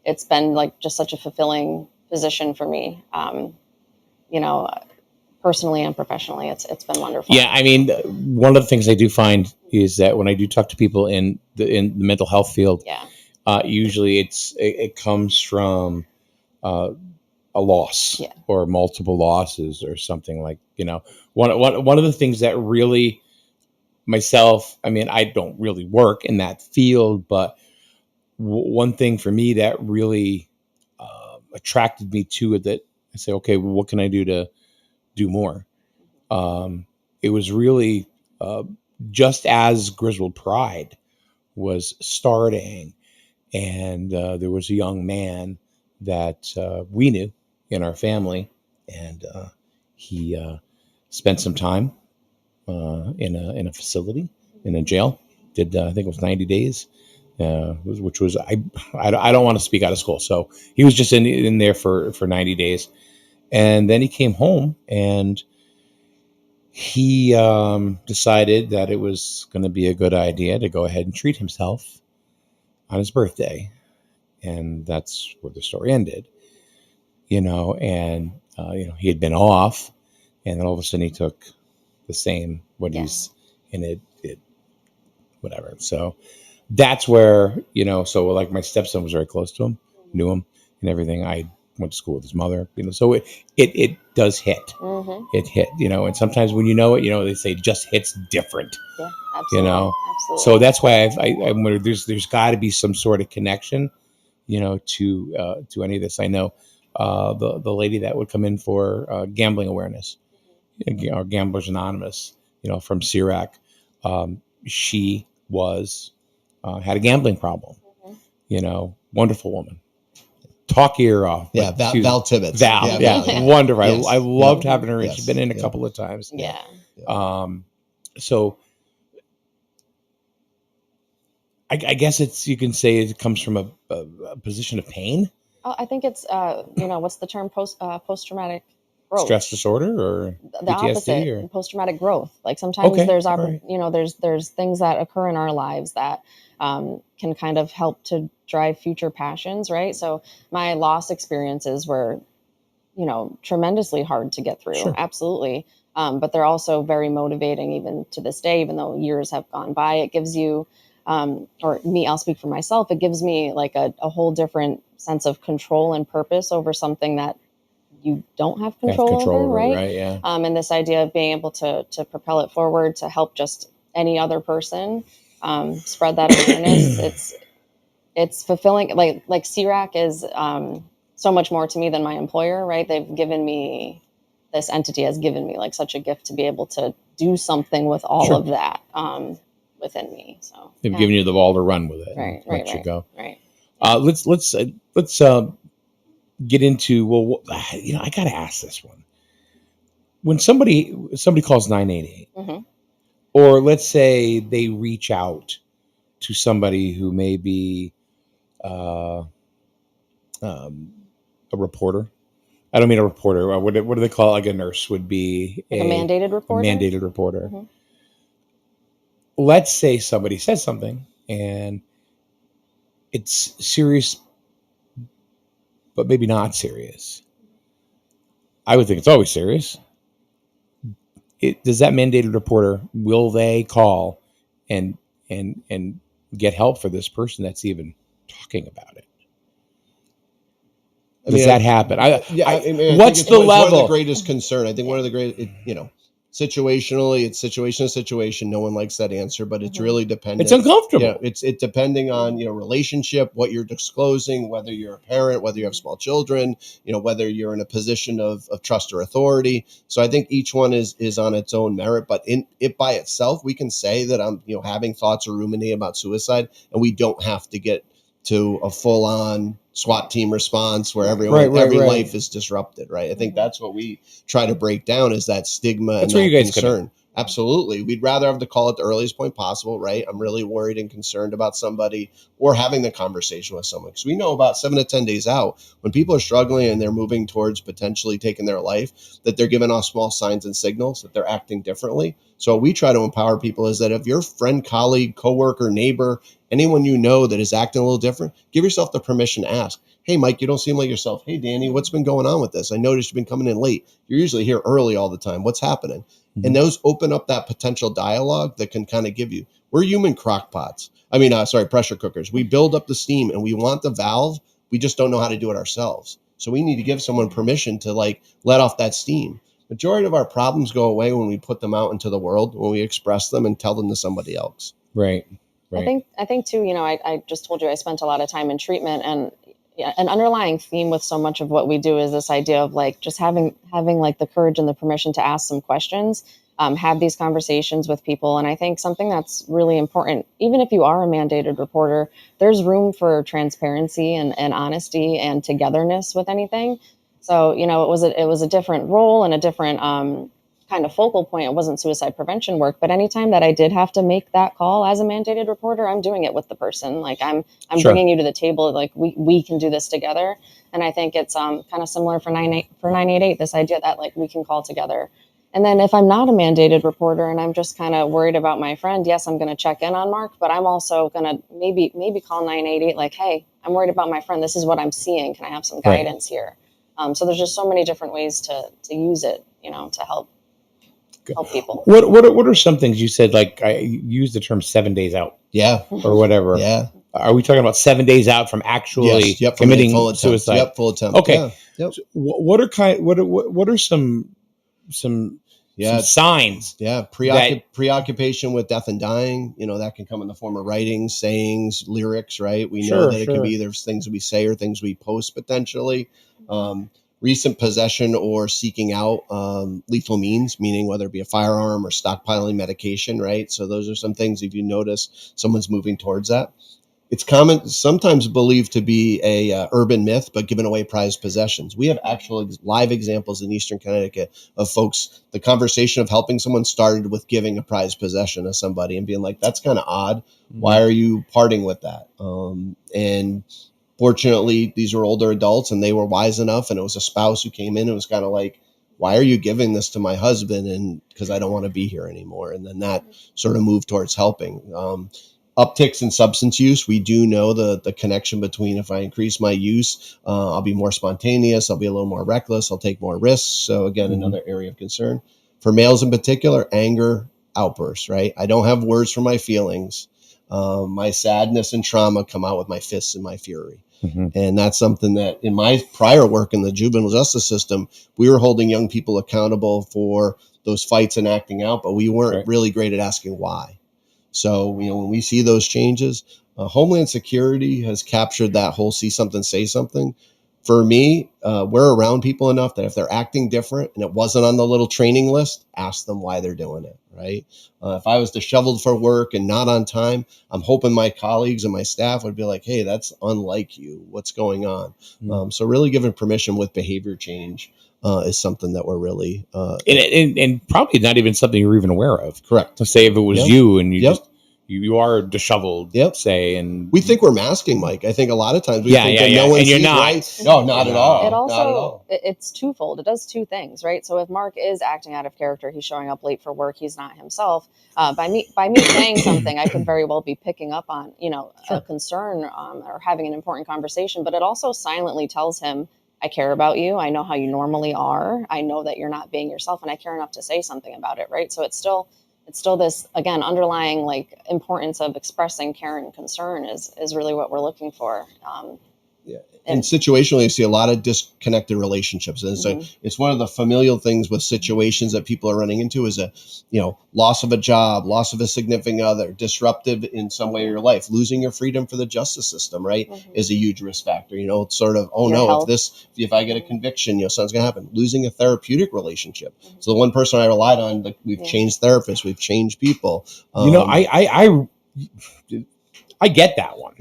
[SPEAKER 3] it's been like just such a fulfilling position for me. Personally and professionally, it's been wonderful.
[SPEAKER 1] Yeah, I mean, one of the things I do find is that when I do talk to people in the mental health field, usually it comes from a loss or multiple losses or something like, one of the things that really myself, I mean, I don't really work in that field, but one thing for me that really attracted me to it, that I say, okay, well, what can I do to do more? It was really just as Griswold Pride was starting, and there was a young man that we knew in our family, and he spent some time in a facility, in a jail. Did I think it was 90 days, which was I don't want to speak out of school, so he was just in there for 90 days. And then he came home and he decided that it was going to be a good idea to go ahead and treat himself on his birthday. And that's where the story ended, and, he had been off, and then all of a sudden he took the same, he's in it, whatever. So that's where, so like my stepson was very close to him, knew him and everything. I went to school with his mother, so it does hit. Mm-hmm. It hit, and sometimes when they say just hits different. Yeah, absolutely. Absolutely. So that's why I'm there's got to be some sort of connection, to any of this. I know the lady that would come in for gambling awareness, or Gamblers Anonymous, from SERAC. She was had a gambling problem. Mm-hmm. Wonderful woman. Talk your ear off.
[SPEAKER 2] Yeah, Val Tibbetts.
[SPEAKER 1] Val, wonderful. Yes. I loved having her. Yes. She's been in a couple of times.
[SPEAKER 3] Yeah.
[SPEAKER 1] So I guess you can say it comes from a position of pain,
[SPEAKER 3] I think it's what's the term, post traumatic growth,
[SPEAKER 1] stress disorder, or
[SPEAKER 3] the
[SPEAKER 1] PTSD,
[SPEAKER 3] opposite,
[SPEAKER 1] or
[SPEAKER 3] post traumatic growth. Like sometimes
[SPEAKER 1] okay,
[SPEAKER 3] there's
[SPEAKER 1] all right.
[SPEAKER 3] there's things that occur in our lives that can kind of help to drive future passions, right? So my loss experiences were tremendously hard to get through.
[SPEAKER 1] Sure.
[SPEAKER 3] Absolutely. But they're also very motivating even to this day, even though years have gone by. It gives you, or me, I'll speak for myself, it gives me like a whole different sense of control and purpose over something that you don't have control over, right?
[SPEAKER 1] Yeah.
[SPEAKER 3] And this idea of being able to propel it forward to help just any other person spread that awareness. It's fulfilling. Like SERAC is so much more to me than my employer, right? This entity has given me like such a gift to be able to do something with all
[SPEAKER 1] Sure.
[SPEAKER 3] of that within me. So
[SPEAKER 1] They've given you the ball to run with it,
[SPEAKER 3] right,
[SPEAKER 1] and let you go.
[SPEAKER 3] right.
[SPEAKER 1] Let's get into, well, I got to ask this one. When somebody calls 988,
[SPEAKER 3] Mm-hmm.
[SPEAKER 1] or let's say they reach out to somebody who may be a reporter. I don't mean a reporter. What do they call it? Like a nurse would be
[SPEAKER 3] Like a mandated reporter.
[SPEAKER 1] mandated reporter.
[SPEAKER 3] Mhm.
[SPEAKER 1] Let's say somebody says something and it's serious, but maybe not serious. I would think it's always serious. Does that mandated reporter, will they call and get help for this person that's even talking about it? Does that happen? What's the
[SPEAKER 2] One of
[SPEAKER 1] level?
[SPEAKER 2] the greatest concern. I think one of the great, situationally, it's situation to situation. No one likes that answer, but it's really dependent.
[SPEAKER 1] It's uncomfortable.
[SPEAKER 2] Yeah, it's depending on relationship, what you're disclosing, whether you're a parent, whether you have small children, whether you're in a position of trust or authority. So I think each one is on its own merit, but in it by itself, we can say that I'm having thoughts or ruminating about suicide, and we don't have to get to a full on SWAT team response where every life is disrupted, right? I think that's what we try to break down, is that stigma
[SPEAKER 1] That's
[SPEAKER 2] and
[SPEAKER 1] where
[SPEAKER 2] that
[SPEAKER 1] you guys come in.
[SPEAKER 2] concern. Absolutely. We'd rather have the call at the earliest point possible, right? I'm really worried and concerned about somebody, or having the conversation with someone. Because we know about 7 to 10 days out, when people are struggling and they're moving towards potentially taking their life, that they're giving off small signs and signals that they're acting differently. So what we try to empower people is that if your friend, colleague, coworker, neighbor, anyone you know that is acting a little different, give yourself the permission to ask. Hey, Mike, you don't seem like yourself. Hey, Danny, what's been going on with this? I noticed you've been coming in late. You're usually here early all the time. What's happening? Mm-hmm. And those open up that potential dialogue that can kind of give you, we're human pressure cookers. We build up the steam and we want the valve. We just don't know how to do it ourselves. So we need to give someone permission to let off that steam. Majority of our problems go away when we put them out into the world, when we express them and tell them to somebody else.
[SPEAKER 1] Right.
[SPEAKER 3] I think too, I just told you I spent a lot of time in treatment, and an underlying theme with so much of what we do is this idea of just having like the courage and the permission to ask some questions, have these conversations with people. And I think something that's really important, even if you are a mandated reporter, there's room for transparency and honesty and togetherness with anything. So, it was a different role and a different kind of focal point. It wasn't suicide prevention work, but anytime that I did have to make that call as a mandated reporter, I'm doing it with the person. Like I'm
[SPEAKER 1] Sure.
[SPEAKER 3] bringing you to the table. Like we can do this together. And I think it's kind of similar for 988, this idea that we can call together. And then if I'm not a mandated reporter and I'm just kind of worried about my friend, yes, I'm going to check in on Mark, but I'm also going to maybe call 988, hey, I'm worried about my friend. This is what I'm seeing. Can I have some guidance here? So there's just so many different ways to use it, to help people.
[SPEAKER 1] What are some things you said? I use the term 7 days out.
[SPEAKER 2] Yeah.
[SPEAKER 1] Or whatever.
[SPEAKER 2] Yeah.
[SPEAKER 1] Are we talking about 7 days out from actually committing suicide?
[SPEAKER 2] Yep, full attempt.
[SPEAKER 1] Okay.
[SPEAKER 2] Yeah. Yep.
[SPEAKER 1] So what are some signs?
[SPEAKER 2] Yeah. Preoccupation with death and dying. That can come in the form of writing, sayings, lyrics, right? We know that it can be either things we say or things we post potentially. Recent possession or seeking out lethal means, meaning whether it be a firearm or stockpiling medication, right? So those are some things if you notice someone's moving towards that. It's common, sometimes believed to be a urban myth, but giving away prized possessions. We have actual live examples in Eastern Connecticut of folks. The conversation of helping someone started with giving a prized possession to somebody and being like, "That's kind of odd. Why are you parting with that?" And fortunately, these were older adults, and they were wise enough. And it was a spouse who came in and was kind of like, "Why are you giving this to my husband?" And because I don't want to be here anymore. And then that sort of moved towards helping. Upticks in substance use, we do know the connection between, if I increase my use, I'll be more spontaneous, I'll be a little more reckless, I'll take more risks. So again, another area of concern. For males in particular, anger outbursts, right? I don't have words for my feelings. My sadness and trauma come out with my fists and my fury. And that's something that in my prior work in the juvenile justice system, we were holding young people accountable for those fights and acting out, but we weren't really great at asking why. So, when we see those changes, Homeland Security has captured that whole see something, say something. For me, we're around people enough that if they're acting different and it wasn't on the little training list, ask them why they're doing it, right? If I was disheveled for work and not on time, I'm hoping my colleagues and my staff would be like, "Hey, that's unlike you. What's going on?" So really giving permission with behavior change is something that we're really
[SPEAKER 1] and probably not even something you're even aware of.
[SPEAKER 2] Correct.
[SPEAKER 1] To say if it was you and you
[SPEAKER 2] Yep.
[SPEAKER 1] just you are disheveled, say, and
[SPEAKER 2] we think we're masking, Mike. I think a lot of times we think that no one
[SPEAKER 1] and you're
[SPEAKER 2] sees,
[SPEAKER 1] not.
[SPEAKER 2] right? No, not at all.
[SPEAKER 3] It also,
[SPEAKER 2] not at all.
[SPEAKER 3] it's twofold. It does two things, right? So if Mark is acting out of character, he's showing up late for work, he's not himself. By me saying something, I could very well be picking up on, a concern or having an important conversation. But it also silently tells him, I care about you. I know how you normally are. I know that you're not being yourself, and I care enough to say something about it, right? So it's still this, again, underlying like importance of expressing care and concern is really what we're looking for.
[SPEAKER 2] And situationally, you see a lot of disconnected relationships. And so it's one of the familial things with situations that people are running into is loss of a job, loss of a significant other, disruptive in some way of your life, losing your freedom for the justice system, right, is a huge risk factor. It's sort of, oh
[SPEAKER 3] Your
[SPEAKER 2] no,
[SPEAKER 3] health.
[SPEAKER 2] if I get a conviction, something's going to happen. Losing a therapeutic relationship. So the one person I relied on, we've changed therapists, we've changed people.
[SPEAKER 1] I get that one.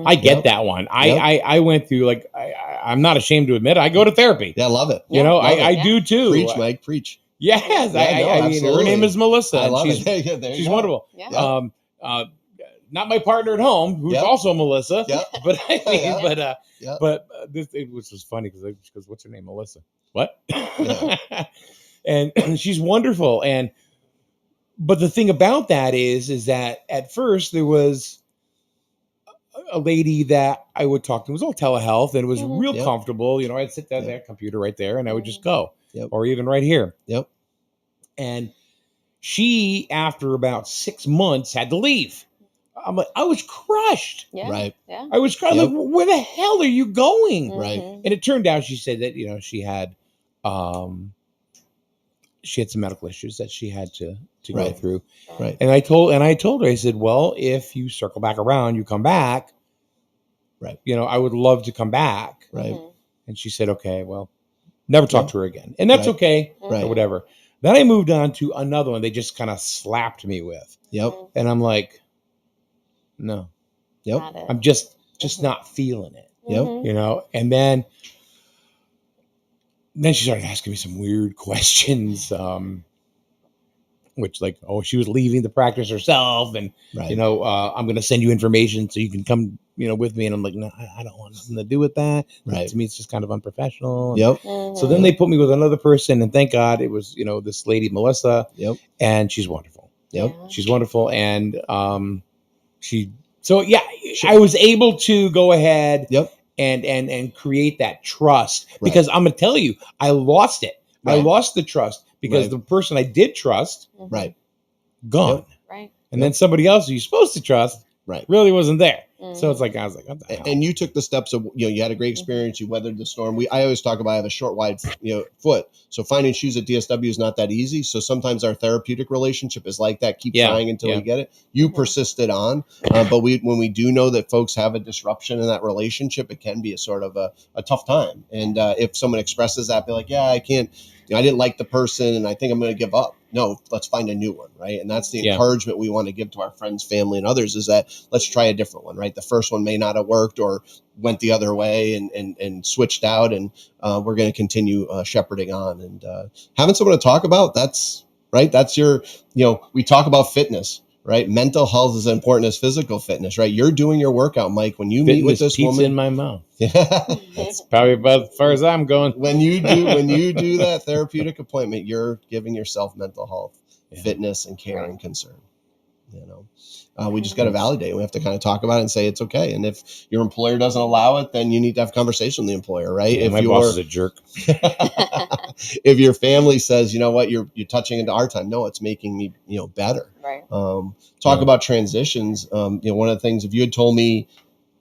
[SPEAKER 1] I get that one. I went through, like, I'm not ashamed to admit it. I go to therapy.
[SPEAKER 2] Yeah, I love it.
[SPEAKER 1] I do too.
[SPEAKER 2] Preach, Mike, preach.
[SPEAKER 1] Yes. I mean, her name is Melissa.
[SPEAKER 2] I love
[SPEAKER 1] she's,
[SPEAKER 2] it. There
[SPEAKER 1] she's
[SPEAKER 2] you go.
[SPEAKER 1] wonderful.
[SPEAKER 3] Yeah.
[SPEAKER 1] Not my partner at home, who's also Melissa.
[SPEAKER 2] Yep.
[SPEAKER 1] But I mean,
[SPEAKER 2] Yep.
[SPEAKER 1] but this, it was just funny because she goes, "What's her name, Melissa?" What? And she's wonderful. But the thing about that is that at first there was a lady that I would talk to. It was all telehealth, and it was real comfortable. I'd sit down there, computer right there, and I would just go, or even right here.
[SPEAKER 2] Yep.
[SPEAKER 1] And she, after about 6 months, had to leave. I'm like, I was crushed.
[SPEAKER 3] Yeah.
[SPEAKER 2] Right.
[SPEAKER 3] Yeah.
[SPEAKER 1] I was crushed.
[SPEAKER 2] Yep.
[SPEAKER 1] Like, where the hell are you going?
[SPEAKER 2] Right.
[SPEAKER 1] And it turned out, she said that she had some medical issues that she had to go through.
[SPEAKER 2] Right.
[SPEAKER 1] And I told her, I said, well, if you circle back around, you come back.
[SPEAKER 2] Right.
[SPEAKER 1] I would love to come back.
[SPEAKER 2] Right.
[SPEAKER 1] And she said, okay, well, never talk to her again. And that's okay.
[SPEAKER 2] Right.
[SPEAKER 1] Or whatever. Then I moved on to another one they just kind of slapped me with.
[SPEAKER 2] Yep.
[SPEAKER 1] And I'm like, no.
[SPEAKER 2] Yep.
[SPEAKER 1] I'm just not feeling it.
[SPEAKER 2] Yep.
[SPEAKER 1] And then she started asking me some weird questions, which, like, she was leaving the practice herself, and I'm going to send you information so you can come, with me. And I'm like, no, I don't want nothing to do with that.
[SPEAKER 2] Right.
[SPEAKER 1] To me, it's just kind of unprofessional.
[SPEAKER 2] Yep.
[SPEAKER 1] So then they put me with another person, and thank God it was, this lady, Melissa.
[SPEAKER 2] Yep.
[SPEAKER 1] And she's wonderful.
[SPEAKER 2] Yep.
[SPEAKER 1] She's wonderful. And I was able to go ahead.
[SPEAKER 2] Yep.
[SPEAKER 1] And create that trust, because I'm going to tell you, I lost it.
[SPEAKER 2] Right.
[SPEAKER 1] I lost the trust because the person I did trust, gone.
[SPEAKER 2] Yep.
[SPEAKER 3] Right.
[SPEAKER 1] And then somebody else who you're supposed to trust, really wasn't there. So it's like, I was like, what the hell?
[SPEAKER 2] And you took the steps of, you had a great experience. You weathered the storm. I always talk about I have a short, wide, foot. So finding shoes at DSW is not that easy. So sometimes our therapeutic relationship is like that. Keep trying until we get it. You persisted on. But when we do know that folks have a disruption in that relationship, it can be a sort of a tough time. And if someone expresses that, be like, yeah, I can't I didn't like the person and I think I'm going to give up. No, let's find a new one. Right. And that's the encouragement we want to give to our friends, family, and others, is that let's try a different one. Right. The first one may not have worked or went the other way and switched out. And we're going to continue shepherding on and having someone to talk about. That's right. That's your, we talk about fitness. Right. Mental health is as important as physical fitness, right? You're doing your workout, Mike, when you meet with this
[SPEAKER 1] pizza
[SPEAKER 2] woman
[SPEAKER 1] in my mouth.
[SPEAKER 2] Yeah.
[SPEAKER 1] That's probably about as far as I'm going.
[SPEAKER 2] When you do that therapeutic appointment, you're giving yourself mental health, fitness, and care and concern. We just got to validate. We have to kind of talk about it and say it's okay. And if your employer doesn't allow it, then you need to have a conversation with the employer, right?
[SPEAKER 1] Yeah,
[SPEAKER 2] if
[SPEAKER 1] my boss is a jerk.
[SPEAKER 2] If your family says, you know what, you're touching into our time. No, it's making me, better.
[SPEAKER 3] Right.
[SPEAKER 2] Talk about transitions. One of the things, if you had told me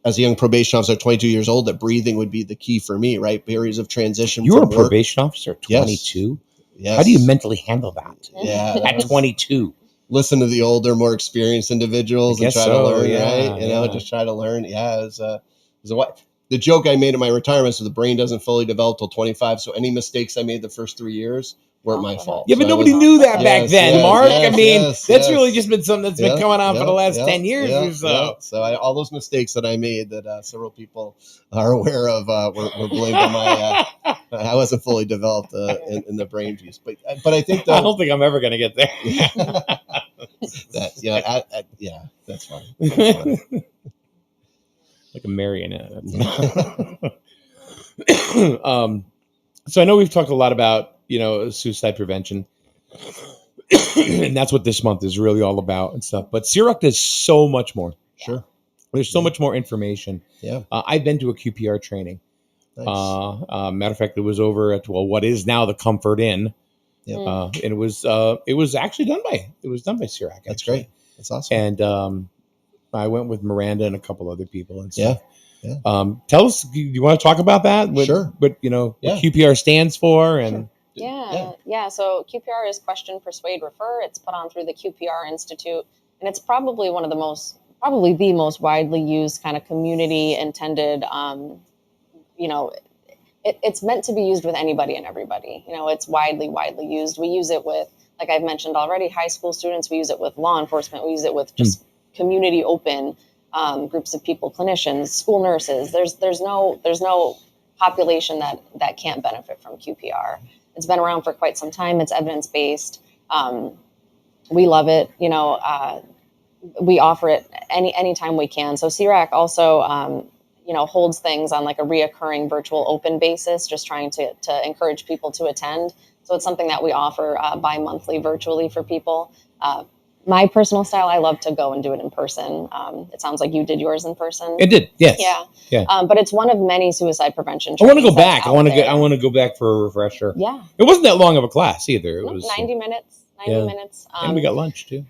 [SPEAKER 2] as a young probation officer, 22 years old, that breathing would be the key for me, right? Periods of transition.
[SPEAKER 1] You were a probation officer at 22?
[SPEAKER 2] Yes.
[SPEAKER 1] How do you mentally handle that?
[SPEAKER 2] Yeah.
[SPEAKER 1] At 22?
[SPEAKER 2] Listen to the older, more experienced individuals and try to learn, right? Just try to learn. Yeah. It was what the joke I made in my retirement is the brain doesn't fully develop till 25. So any mistakes I made the first 3 years weren't my fault.
[SPEAKER 1] Yeah, but nobody knew that back then, Mark. That's really just been something that's been going on for the last 10 years or so.
[SPEAKER 2] Yeah. So all those mistakes that I made that several people are aware of were blamed on my. I wasn't fully developed in the brain piece, but I think
[SPEAKER 1] I don't think I'm ever going to get there.
[SPEAKER 2] That's funny.
[SPEAKER 1] Like a marionette. So I know we've talked a lot about suicide prevention, and that's what this month is really all about and stuff. But SERAC does so much more.
[SPEAKER 2] Sure,
[SPEAKER 1] there's so much more information.
[SPEAKER 2] Yeah,
[SPEAKER 1] I've been to a QPR training.
[SPEAKER 2] Nice.
[SPEAKER 1] Matter of fact, it was over at what is now the Comfort Inn.
[SPEAKER 2] Yep.
[SPEAKER 1] And it was actually done by SERAC.
[SPEAKER 2] That's great. That's awesome.
[SPEAKER 1] And I went with Miranda and a couple other people and stuff.
[SPEAKER 2] Yeah.
[SPEAKER 1] Tell us, do you want to talk about that?
[SPEAKER 2] Sure.
[SPEAKER 1] What QPR stands for and.
[SPEAKER 3] Sure. Yeah. So QPR is Question, Persuade, Refer. It's put on through the QPR Institute, and it's probably the most widely used kind of community intended. It's meant to be used with anybody and everybody. It's widely used. We use it with, like I've mentioned already, high school students. We use it with law enforcement. We use it with just community open groups of people, clinicians, school nurses. There's no population that can't benefit from QPR. It's been around for quite some time. It's evidence-based. We love it. We offer it anytime we can. So SERAC also, holds things on like a reoccurring virtual open basis, just trying to encourage people to attend. So it's something that we offer bi-monthly virtually for people. My personal style, I love to go and do it in person. It sounds like you did yours in person.
[SPEAKER 1] It did, yes.
[SPEAKER 3] Yeah. But it's one of many suicide prevention
[SPEAKER 1] trainings. I want to go back. I want to go back for a refresher.
[SPEAKER 3] Yeah.
[SPEAKER 1] It wasn't that long of a class either. It was
[SPEAKER 3] 90 minutes. 90 minutes.
[SPEAKER 1] And we got lunch too.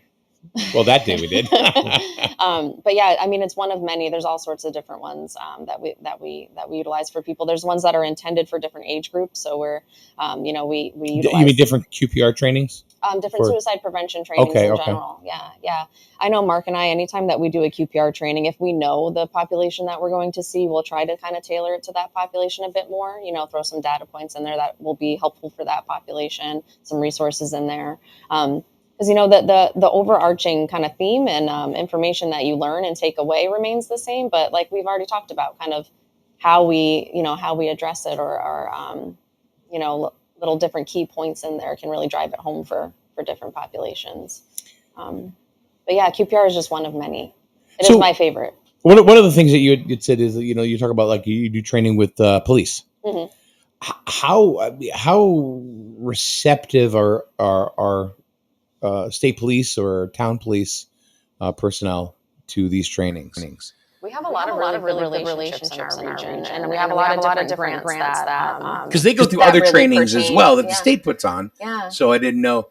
[SPEAKER 1] Well, that day we did.
[SPEAKER 3] But yeah, I mean, it's one of many. There's all sorts of different ones that we utilize for people. There's ones that are intended for different age groups. So we're, we utilize.
[SPEAKER 1] You mean different QPR trainings?
[SPEAKER 3] Different suicide prevention trainings in general. Yeah. I know Mark and I, anytime that we do a QPR training, if we know the population that we're going to see, we'll try to kind of tailor it to that population a bit more, throw some data points in there that will be helpful for that population, some resources in there. Because, the overarching kind of theme and information that you learn and take away remains the same. But like we've already talked about, kind of how we address it or little different key points in there can really drive it home for different populations. But yeah, QPR is just one of many. It is my favorite.
[SPEAKER 1] One of the things that you'd said is, you talk about like you do training with police.
[SPEAKER 3] Mm-hmm.
[SPEAKER 1] How receptive are state police or town police personnel to these trainings?
[SPEAKER 3] We have a lot of really good relationships in our region, and we have a lot of different grants that
[SPEAKER 1] because they go through other trainings as well that the state puts on.
[SPEAKER 3] Yeah.
[SPEAKER 1] So I didn't know,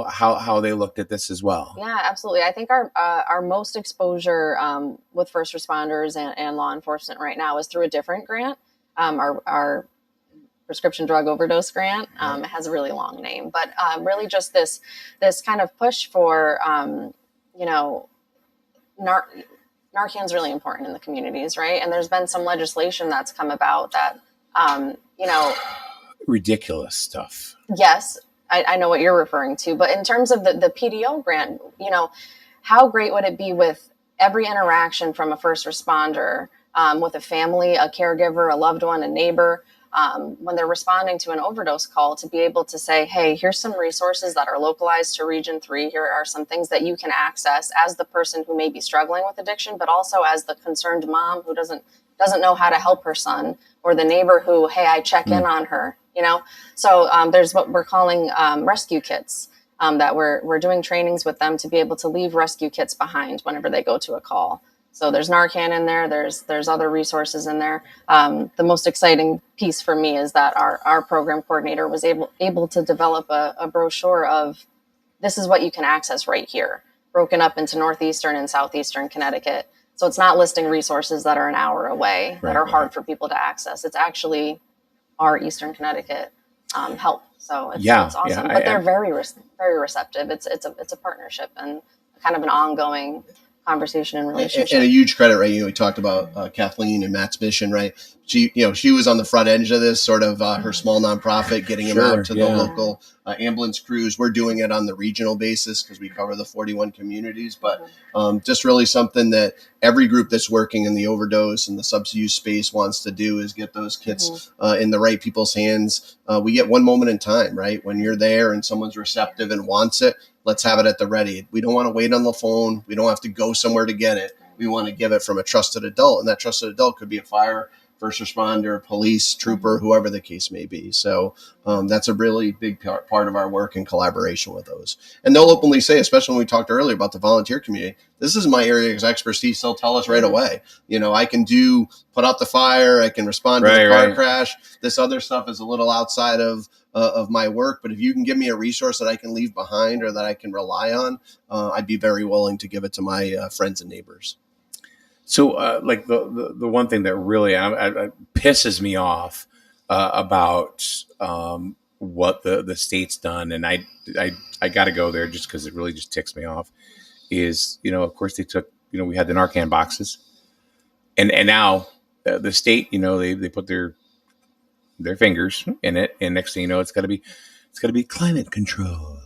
[SPEAKER 1] how they looked at this as well.
[SPEAKER 3] Yeah, absolutely. I think our most exposure with first responders and law enforcement right now is through a different grant. Our prescription drug overdose grant. It has a really long name, but really just this kind of push for Narcan's really important in the communities, right? And there's been some legislation that's come about that
[SPEAKER 10] ridiculous stuff.
[SPEAKER 3] Yes, I know what you're referring to, but in terms of the PDO grant, how great would it be with every interaction from a first responder, with a family, a caregiver, a loved one, a neighbor, when they're responding to an overdose call, to be able to say, hey, here's some resources that are localized to Region 3. Here are some things that you can access as the person who may be struggling with addiction, but also as the concerned mom who doesn't know how to help her son, or the neighbor who, hey, I check in on her, So there's what we're calling rescue kits, that we're doing trainings with them to be able to leave rescue kits behind whenever they go to a call. So there's Narcan in there. There's other resources in there. The most exciting piece for me is that our program coordinator was able to develop a brochure of, this is what you can access right here, broken up into northeastern and southeastern Connecticut. So it's not listing resources that are an hour away, that are hard for people to access. It's actually our Eastern Connecticut help. So it's awesome. But they're very receptive. It's a partnership and kind of an ongoing conversation and relationship.
[SPEAKER 2] And a huge credit, right? We talked about Kathleen and Matt's mission, right? She was on the front edge of this, sort of her small nonprofit, getting them out to the local ambulance crews. We're doing it on the regional basis because we cover the 41 communities, but just really something that every group that's working in the overdose and the substance use space wants to do is get those kits in the right people's hands. We get one moment in time, right? When you're there and someone's receptive and wants it, let's have it at the ready. We don't want to wait on the phone. We don't have to go somewhere to get it. We want to give it from a trusted adult, and that trusted adult could be a fire, first responder, police, trooper, whoever the case may be. So that's a really big part of our work in collaboration with those. And they'll openly say, especially when we talked earlier about the volunteer community, this is my area of expertise. They'll tell us right away, I can put out the fire. I can respond to the car crash. This other stuff is a little outside of my work. But if you can give me a resource that I can leave behind or that I can rely on, I'd be very willing to give it to my friends and neighbors.
[SPEAKER 10] So, like the one thing that really pisses me off about what the state's done, and I got to go there just because it really just ticks me off, is of course they took we had the Narcan boxes, and now the state they put their fingers in it, and next thing you know it's got to be climate controlled,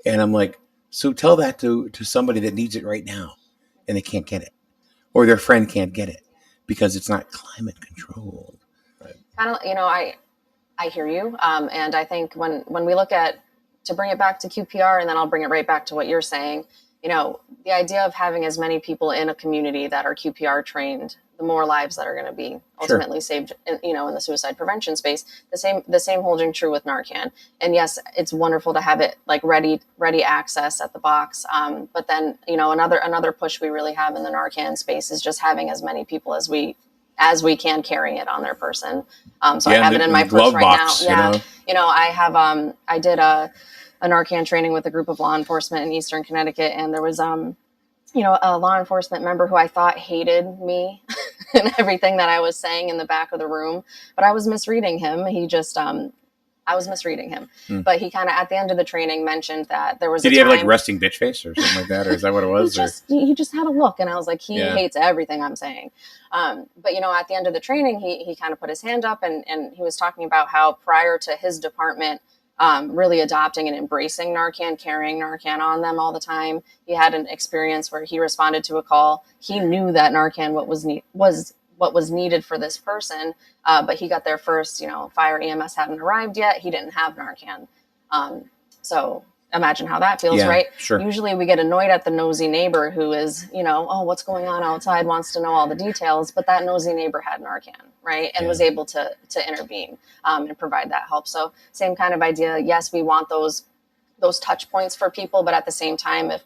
[SPEAKER 10] and I'm like, so tell that to somebody that needs it right now, and they can't get it. Or their friend can't get it because it's not climate controlled.
[SPEAKER 3] Right. Kind of, I hear you. And I think when we look at, to bring it back to QPR, and then I'll bring it right back to what you're saying, the idea of having as many people in a community that are QPR trained, the more lives that are going to be ultimately saved, in the suicide prevention space. The same holding true with Narcan. And yes, it's wonderful to have it like ready access at the box. But then, another push we really have in the Narcan space is just having as many people as we can carrying it on their person. So I have it in my purse right box, now. Yeah. I did a Narcan training with a group of law enforcement in Eastern Connecticut. And there was, a law enforcement member who I thought hated me and everything that I was saying in the back of the room, but I was misreading him. He just, I was misreading him, but he kind of at the end of the training mentioned that there was.
[SPEAKER 10] Did he have like resting bitch face or something like that, or is that what it was?
[SPEAKER 3] He just had a look, and I was like, he hates everything I'm saying. But at the end of the training, he kind of put his hand up, and he was talking about how prior to his department really adopting and embracing Narcan, carrying Narcan on them all the time, he had an experience where he responded to a call. He knew that Narcan was what was needed for this person, but he got there first. Fire EMS hadn't arrived yet. He didn't have Narcan. So imagine how that feels, right?
[SPEAKER 10] Sure.
[SPEAKER 3] Usually we get annoyed at the nosy neighbor who is, oh, what's going on outside, wants to know all the details, but that nosy neighbor had Narcan, right? And was able to intervene and provide that help. So same kind of idea. Yes, we want those touch points for people, but at the same time, if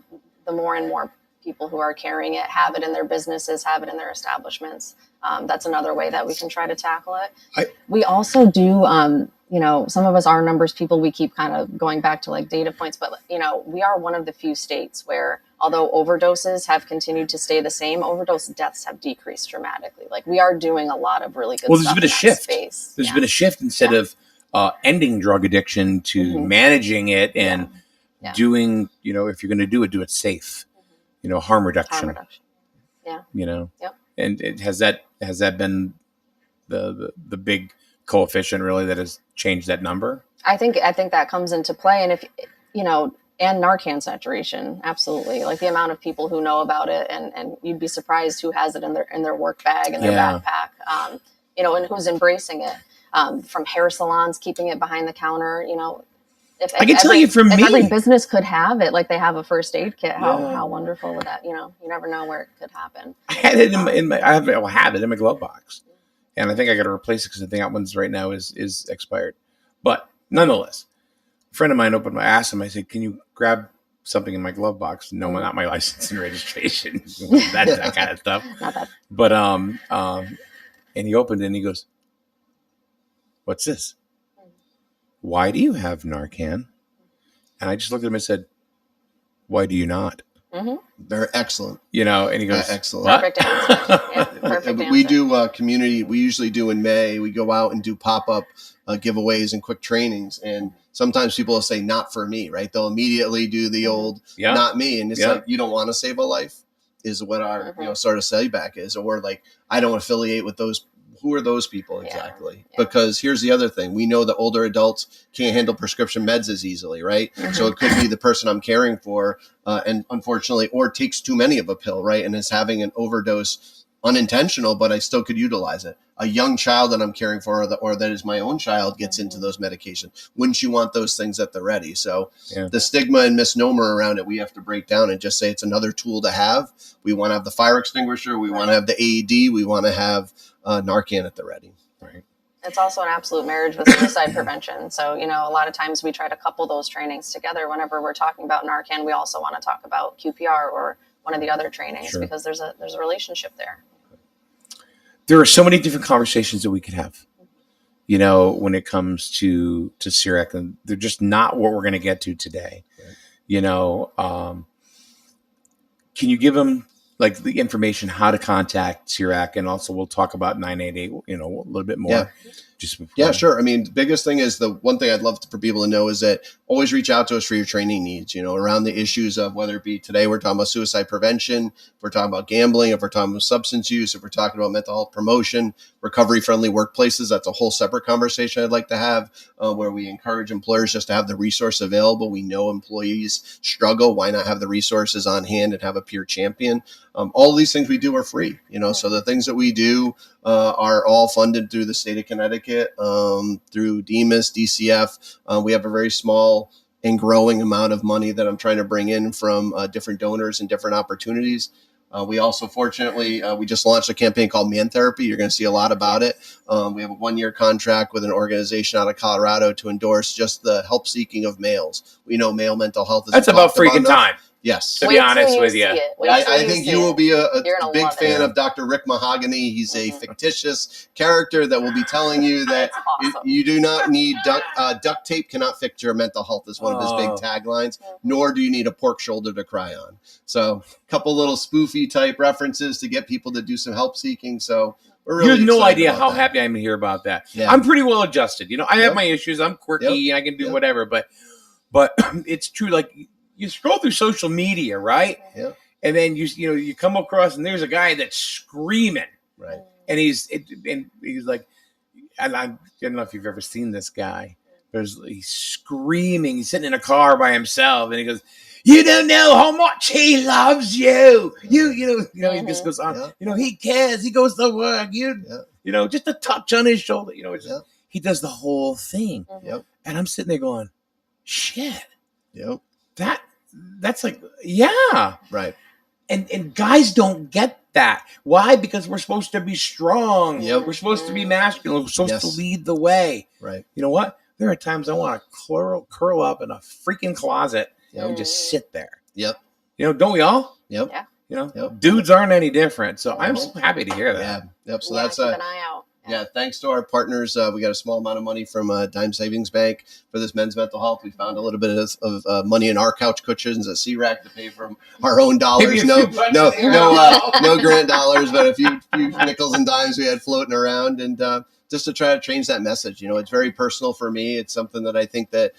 [SPEAKER 3] the more and more people who are carrying it have it in their businesses, have it in their establishments, that's another way that we can try to tackle it. We also do, some of us are numbers people. We keep kind of going back to like data points, but we are one of the few states where, although overdoses have continued to stay the same, overdose deaths have decreased dramatically. Like we are doing a lot of really good stuff.
[SPEAKER 10] There's been a shift.
[SPEAKER 3] Space.
[SPEAKER 10] There's been a shift instead of ending drug addiction to managing it and doing, if you're going to do it safe, harm reduction. Yeah.
[SPEAKER 3] Yep.
[SPEAKER 10] And has that been the big coefficient really that has changed that number?
[SPEAKER 3] I think that comes into play, and if and Narcan saturation, absolutely. Like the amount of people who know about it, and you'd be surprised who has it in their work bag and their backpack, and who's embracing it. From hair salons, keeping it behind the counter, If
[SPEAKER 10] I can tell you from
[SPEAKER 3] if
[SPEAKER 10] me,
[SPEAKER 3] every business could have it, like they have a first aid kit, how wonderful would that? You never know where it could happen.
[SPEAKER 10] I had it I have it in my glove box, and I think I got to replace it because I think that one's right now is expired. But nonetheless, a friend of mine I asked him, I said, "Can you grab something in my glove box?" No, not my license and registration, that kind of stuff.
[SPEAKER 3] Not that.
[SPEAKER 10] But and he opened it and he goes, "What's this? Why do you have Narcan?" And I just looked at him and said, "Why do you not?"
[SPEAKER 3] Mm-hmm.
[SPEAKER 2] They're excellent.
[SPEAKER 10] And he goes,
[SPEAKER 2] excellent.
[SPEAKER 3] Perfect answer. Yeah, perfect answer.
[SPEAKER 2] We do community. We usually do in May. We go out and do pop-up giveaways and quick trainings. And sometimes people will say, "Not for me," right? They'll immediately do the old, "Not me." And it's like, you don't want to save a life is what our, sort of sellback is. Or like, I don't affiliate with those. Who are those people exactly? Yeah. Because here's the other thing. We know that older adults can't handle prescription meds as easily, right? Mm-hmm. So it could be the person I'm caring for, and unfortunately, or takes too many of a pill, right? And is having an overdose, unintentional, but I still could utilize it. A young child that I'm caring for, or that is my own child, gets into those medications. Wouldn't you want those things at the ready? So the stigma and misnomer around it, we have to break down and just say it's another tool to have. We want to have the fire extinguisher. We want to have the AED. We want to have Narcan at the ready. Right.
[SPEAKER 3] It's also an absolute marriage with suicide prevention. So, a lot of times we try to couple those trainings together. Whenever we're talking about Narcan, we also want to talk about QPR or one of the other trainings because there's a relationship there.
[SPEAKER 10] There are so many different conversations that we could have, when it comes to SERAC, and they're just not what we're going to get to today. Right. Can you give them like the information how to contact SERAC, and also we'll talk about 988, a little bit more.
[SPEAKER 2] Yeah. Sure. I mean, the biggest thing is, the one thing I'd love for people to know is that always reach out to us for your training needs, around the issues of whether it be today, we're talking about suicide prevention, if we're talking about gambling, if we're talking about substance use, if we're talking about mental health promotion, recovery friendly workplaces. That's a whole separate conversation I'd like to have, where we encourage employers just to have the resource available. We know employees struggle. Why not have the resources on hand and have a peer champion? All of these things we do are free, so the things that we do are all funded through the state of Connecticut, through DEMIS, DCF. We have a very small and growing amount of money that I'm trying to bring in from different donors and different opportunities. We also, fortunately, we just launched a campaign called Man Therapy. You're going to see a lot about it. We have a 1-year contract with an organization out of Colorado to endorse just the help seeking of males. We know male mental health is
[SPEAKER 10] that's about freaking time.
[SPEAKER 2] Yes.
[SPEAKER 10] To be honest with you.
[SPEAKER 2] I think you will be a big fan of Dr. Rick Mahogany. He's a fictitious character that will be telling you that you do not need duct tape cannot fix your mental health is one of his big taglines, nor do you need a pork shoulder to cry on. So a couple little spoofy type references to get people to do some help seeking. So we're really
[SPEAKER 10] you have no idea how happy I am to hear about that. Yeah. I'm pretty well adjusted. I have my issues. I'm quirky and I can do whatever, but it's true. Like, you scroll through social media, right?
[SPEAKER 2] Yeah.
[SPEAKER 10] And then you come across, and there's a guy that's screaming,
[SPEAKER 2] right?
[SPEAKER 10] And he's like, and I don't know if you've ever seen this guy. He's screaming. He's sitting in a car by himself, and he goes, "You don't know how much he loves you. He just goes on.
[SPEAKER 2] Yeah.
[SPEAKER 10] He cares. He goes to work. Just a touch on his shoulder. He does the whole thing.
[SPEAKER 2] Yep.
[SPEAKER 10] And I'm sitting there going, shit.
[SPEAKER 2] Yep.
[SPEAKER 10] That's like, yeah.
[SPEAKER 2] Right.
[SPEAKER 10] And guys don't get that. Why? Because we're supposed to be strong.
[SPEAKER 2] Yep.
[SPEAKER 10] We're supposed to be masculine. We're supposed to lead the way.
[SPEAKER 2] Right.
[SPEAKER 10] You know what? There are times I want to curl up in a freaking closet and just sit there.
[SPEAKER 2] Yep.
[SPEAKER 10] Don't we all?
[SPEAKER 2] Yep.
[SPEAKER 3] Yeah.
[SPEAKER 10] Dudes aren't any different. So I'm so happy to hear that.
[SPEAKER 2] Yeah. Yep. So
[SPEAKER 3] that's keep an eye out.
[SPEAKER 2] Yeah, thanks to our partners. We got a small amount of money from Dime Savings Bank for this men's mental health. We found a little bit of money in our couch cushions at SERAC to pay for our own dollars. No grant dollars, but a few nickels and dimes we had floating around, and just to try to change that message. It's very personal for me. It's something that I think that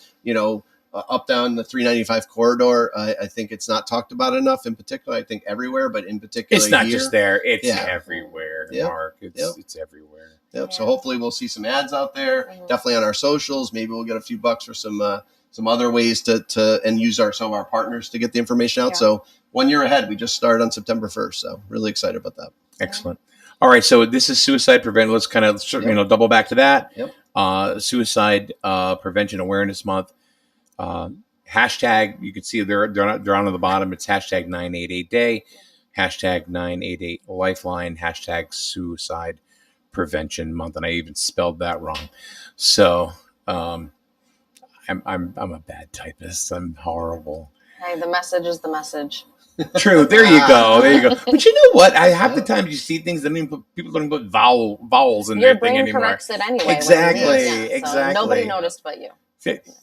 [SPEAKER 2] up down the 395 corridor, I think it's not talked about enough. In particular, I think everywhere, but in particular,
[SPEAKER 10] it's not
[SPEAKER 2] here,
[SPEAKER 10] just there; it's everywhere.
[SPEAKER 2] Yep.
[SPEAKER 10] Mark. It's everywhere.
[SPEAKER 2] Yep. So hopefully we'll see some ads out there. Definitely on our socials. Maybe we'll get a few bucks for some other ways to and use some of our partners to get the information out. So 1 year ahead, we just started on September 1st. So really excited about that.
[SPEAKER 10] Excellent. All right. So this is suicide prevention. Let's kind of double back to that.
[SPEAKER 2] Yep.
[SPEAKER 10] Suicide Prevention Awareness Month. Hashtag, you can see they're on the bottom. It's hashtag 988day, hashtag 988 lifeline, hashtag suicide prevention month. And I even spelled that wrong. So I'm a bad typist. I'm horrible.
[SPEAKER 3] Hey, the message is the message.
[SPEAKER 10] True. There you go. But you know what? Half the time you see things that people don't put vowels in
[SPEAKER 3] Your
[SPEAKER 10] their thing anymore.
[SPEAKER 3] brain corrects it anyway.
[SPEAKER 10] Exactly.
[SPEAKER 3] So nobody noticed but you.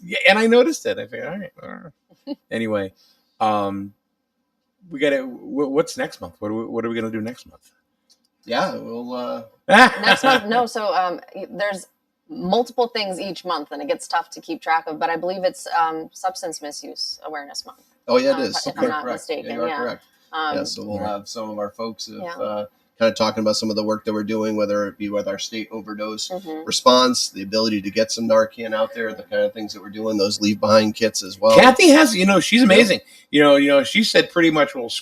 [SPEAKER 10] Yeah, and I noticed it. I figured, all right. Anyway, we got it. What's next month? What are we going to do next month?
[SPEAKER 2] Yeah, we'll
[SPEAKER 3] next month. No, so there's multiple things each month, and it gets tough to keep track of. But I believe it's Substance Misuse Awareness Month.
[SPEAKER 2] Oh yeah, it is.
[SPEAKER 3] If I'm not mistaken.
[SPEAKER 2] Yeah, you are correct. So we'll have some of our folks kind of talking about some of the work that we're doing, whether it be with our state overdose response, the ability to get some Narcan out there, the kind of things that we're doing, those leave behind kits as well.
[SPEAKER 10] Kathy has, she's amazing. Yep. She said pretty much, well,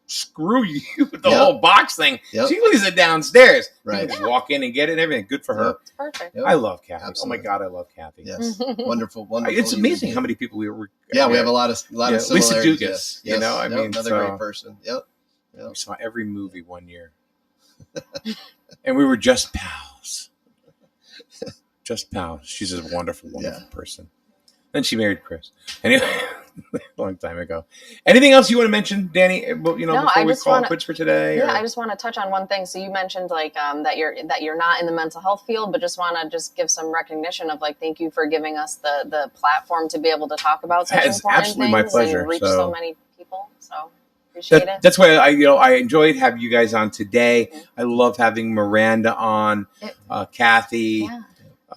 [SPEAKER 10] screw you with the whole box thing. Yep. She leaves it downstairs.
[SPEAKER 2] Right.
[SPEAKER 10] You just walk in and get it and everything. Good for her.
[SPEAKER 3] It's perfect.
[SPEAKER 10] Yep. I love Kathy.
[SPEAKER 2] Absolutely.
[SPEAKER 10] Oh my God, I love Kathy.
[SPEAKER 2] Yes. Wonderful.
[SPEAKER 10] It's amazing how many people we were.
[SPEAKER 2] We have a lot of similarities.
[SPEAKER 10] Lisa Dugas,
[SPEAKER 2] yes.
[SPEAKER 10] I mean,
[SPEAKER 2] another great person. Yep.
[SPEAKER 10] We saw every movie 1 year. And we were just pals. Just pals. She's a wonderful, wonderful person. Then she married Chris. Anyway, a long time ago. Anything else you want to mention, Danny? Before we call quits for today?
[SPEAKER 3] Yeah, I just want to touch on one thing. So you mentioned that you're not in the mental health field, but just want to give some recognition of thank you for giving us the platform to be able to talk about such important
[SPEAKER 10] absolutely
[SPEAKER 3] things
[SPEAKER 10] my pleasure.
[SPEAKER 3] and reach so many people. So. Appreciate it.
[SPEAKER 10] That's why I enjoyed having you guys on today. I love having Miranda on, Kathy.
[SPEAKER 3] Yeah.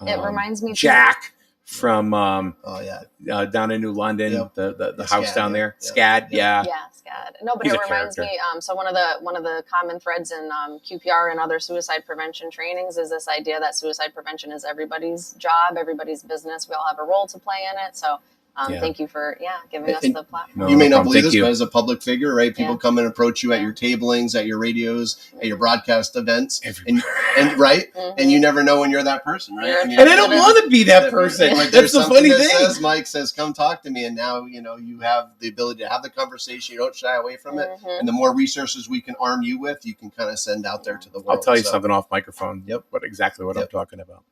[SPEAKER 3] It reminds me
[SPEAKER 10] Jack from down in New London, the house down there. SCAD,
[SPEAKER 3] yeah, SCAD. No, but it reminds me. So one of the common threads in QPR and other suicide prevention trainings is this idea that suicide prevention is everybody's job, everybody's business. We all have a role to play in it. So. Thank you for giving us the platform.
[SPEAKER 2] You may not believe this, but as a public figure, right? People come and approach you at your tablings, at your radios, at your broadcast events, and right, and you never know when you're that person, right?
[SPEAKER 10] And I don't want to be that person. That's the funny thing.
[SPEAKER 2] Mike says, "Come talk to me," and now you have the ability to have the conversation. You don't shy away from it, and the more resources we can arm you with, you can kind of send out there to the world.
[SPEAKER 10] I'll tell you something off microphone.
[SPEAKER 2] Yep,
[SPEAKER 10] exactly what I'm talking about.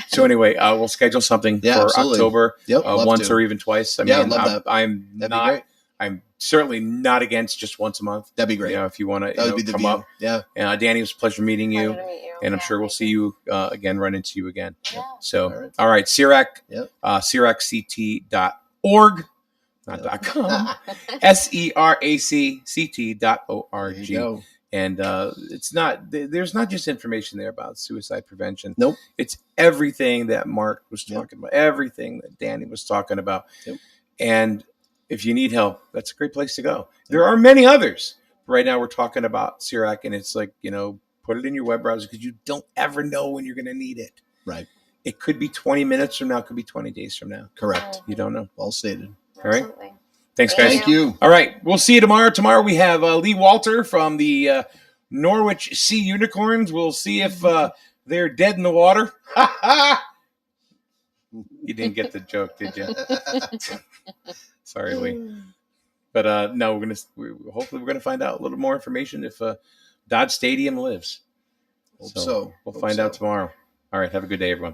[SPEAKER 10] So anyway, we'll schedule something for October. Once or even twice. I mean,
[SPEAKER 2] love that.
[SPEAKER 10] I'm certainly not against just once a month.
[SPEAKER 2] That'd be great.
[SPEAKER 10] If you want to come up.
[SPEAKER 2] Yeah.
[SPEAKER 10] Danny, it was a pleasure meeting you.
[SPEAKER 3] Pleasure to meet you.
[SPEAKER 10] And I'm sure we'll see you again, run into you again.
[SPEAKER 3] Yeah.
[SPEAKER 10] So, all right. SERAC, SERACCT.org, not .com, SERACCT.org. And there's not just information there about suicide prevention.
[SPEAKER 2] Nope.
[SPEAKER 10] It's everything that Mark was talking about, everything that Danny was talking about.
[SPEAKER 2] Yep.
[SPEAKER 10] And if you need help, that's a great place to go. There are many others. Right now we're talking about SERAC, and it's put it in your web browser because you don't ever know when you're going to need it.
[SPEAKER 2] Right.
[SPEAKER 10] It could be 20 minutes from now. It could be 20 days from now.
[SPEAKER 2] Correct.
[SPEAKER 10] You don't know.
[SPEAKER 2] Well stated.
[SPEAKER 10] All right.
[SPEAKER 3] Absolutely.
[SPEAKER 10] Thanks, guys.
[SPEAKER 2] Thank you.
[SPEAKER 10] All right. We'll see you tomorrow. Tomorrow we have Lee Walter from the Norwich Sea Unicorns. We'll see if they're dead in the water. You didn't get the joke, did you? Sorry, Lee. But no, hopefully we're gonna find out a little more information if Dodge Stadium lives.
[SPEAKER 2] Hope so.
[SPEAKER 10] We'll find out tomorrow. All right. Have a good day, everyone.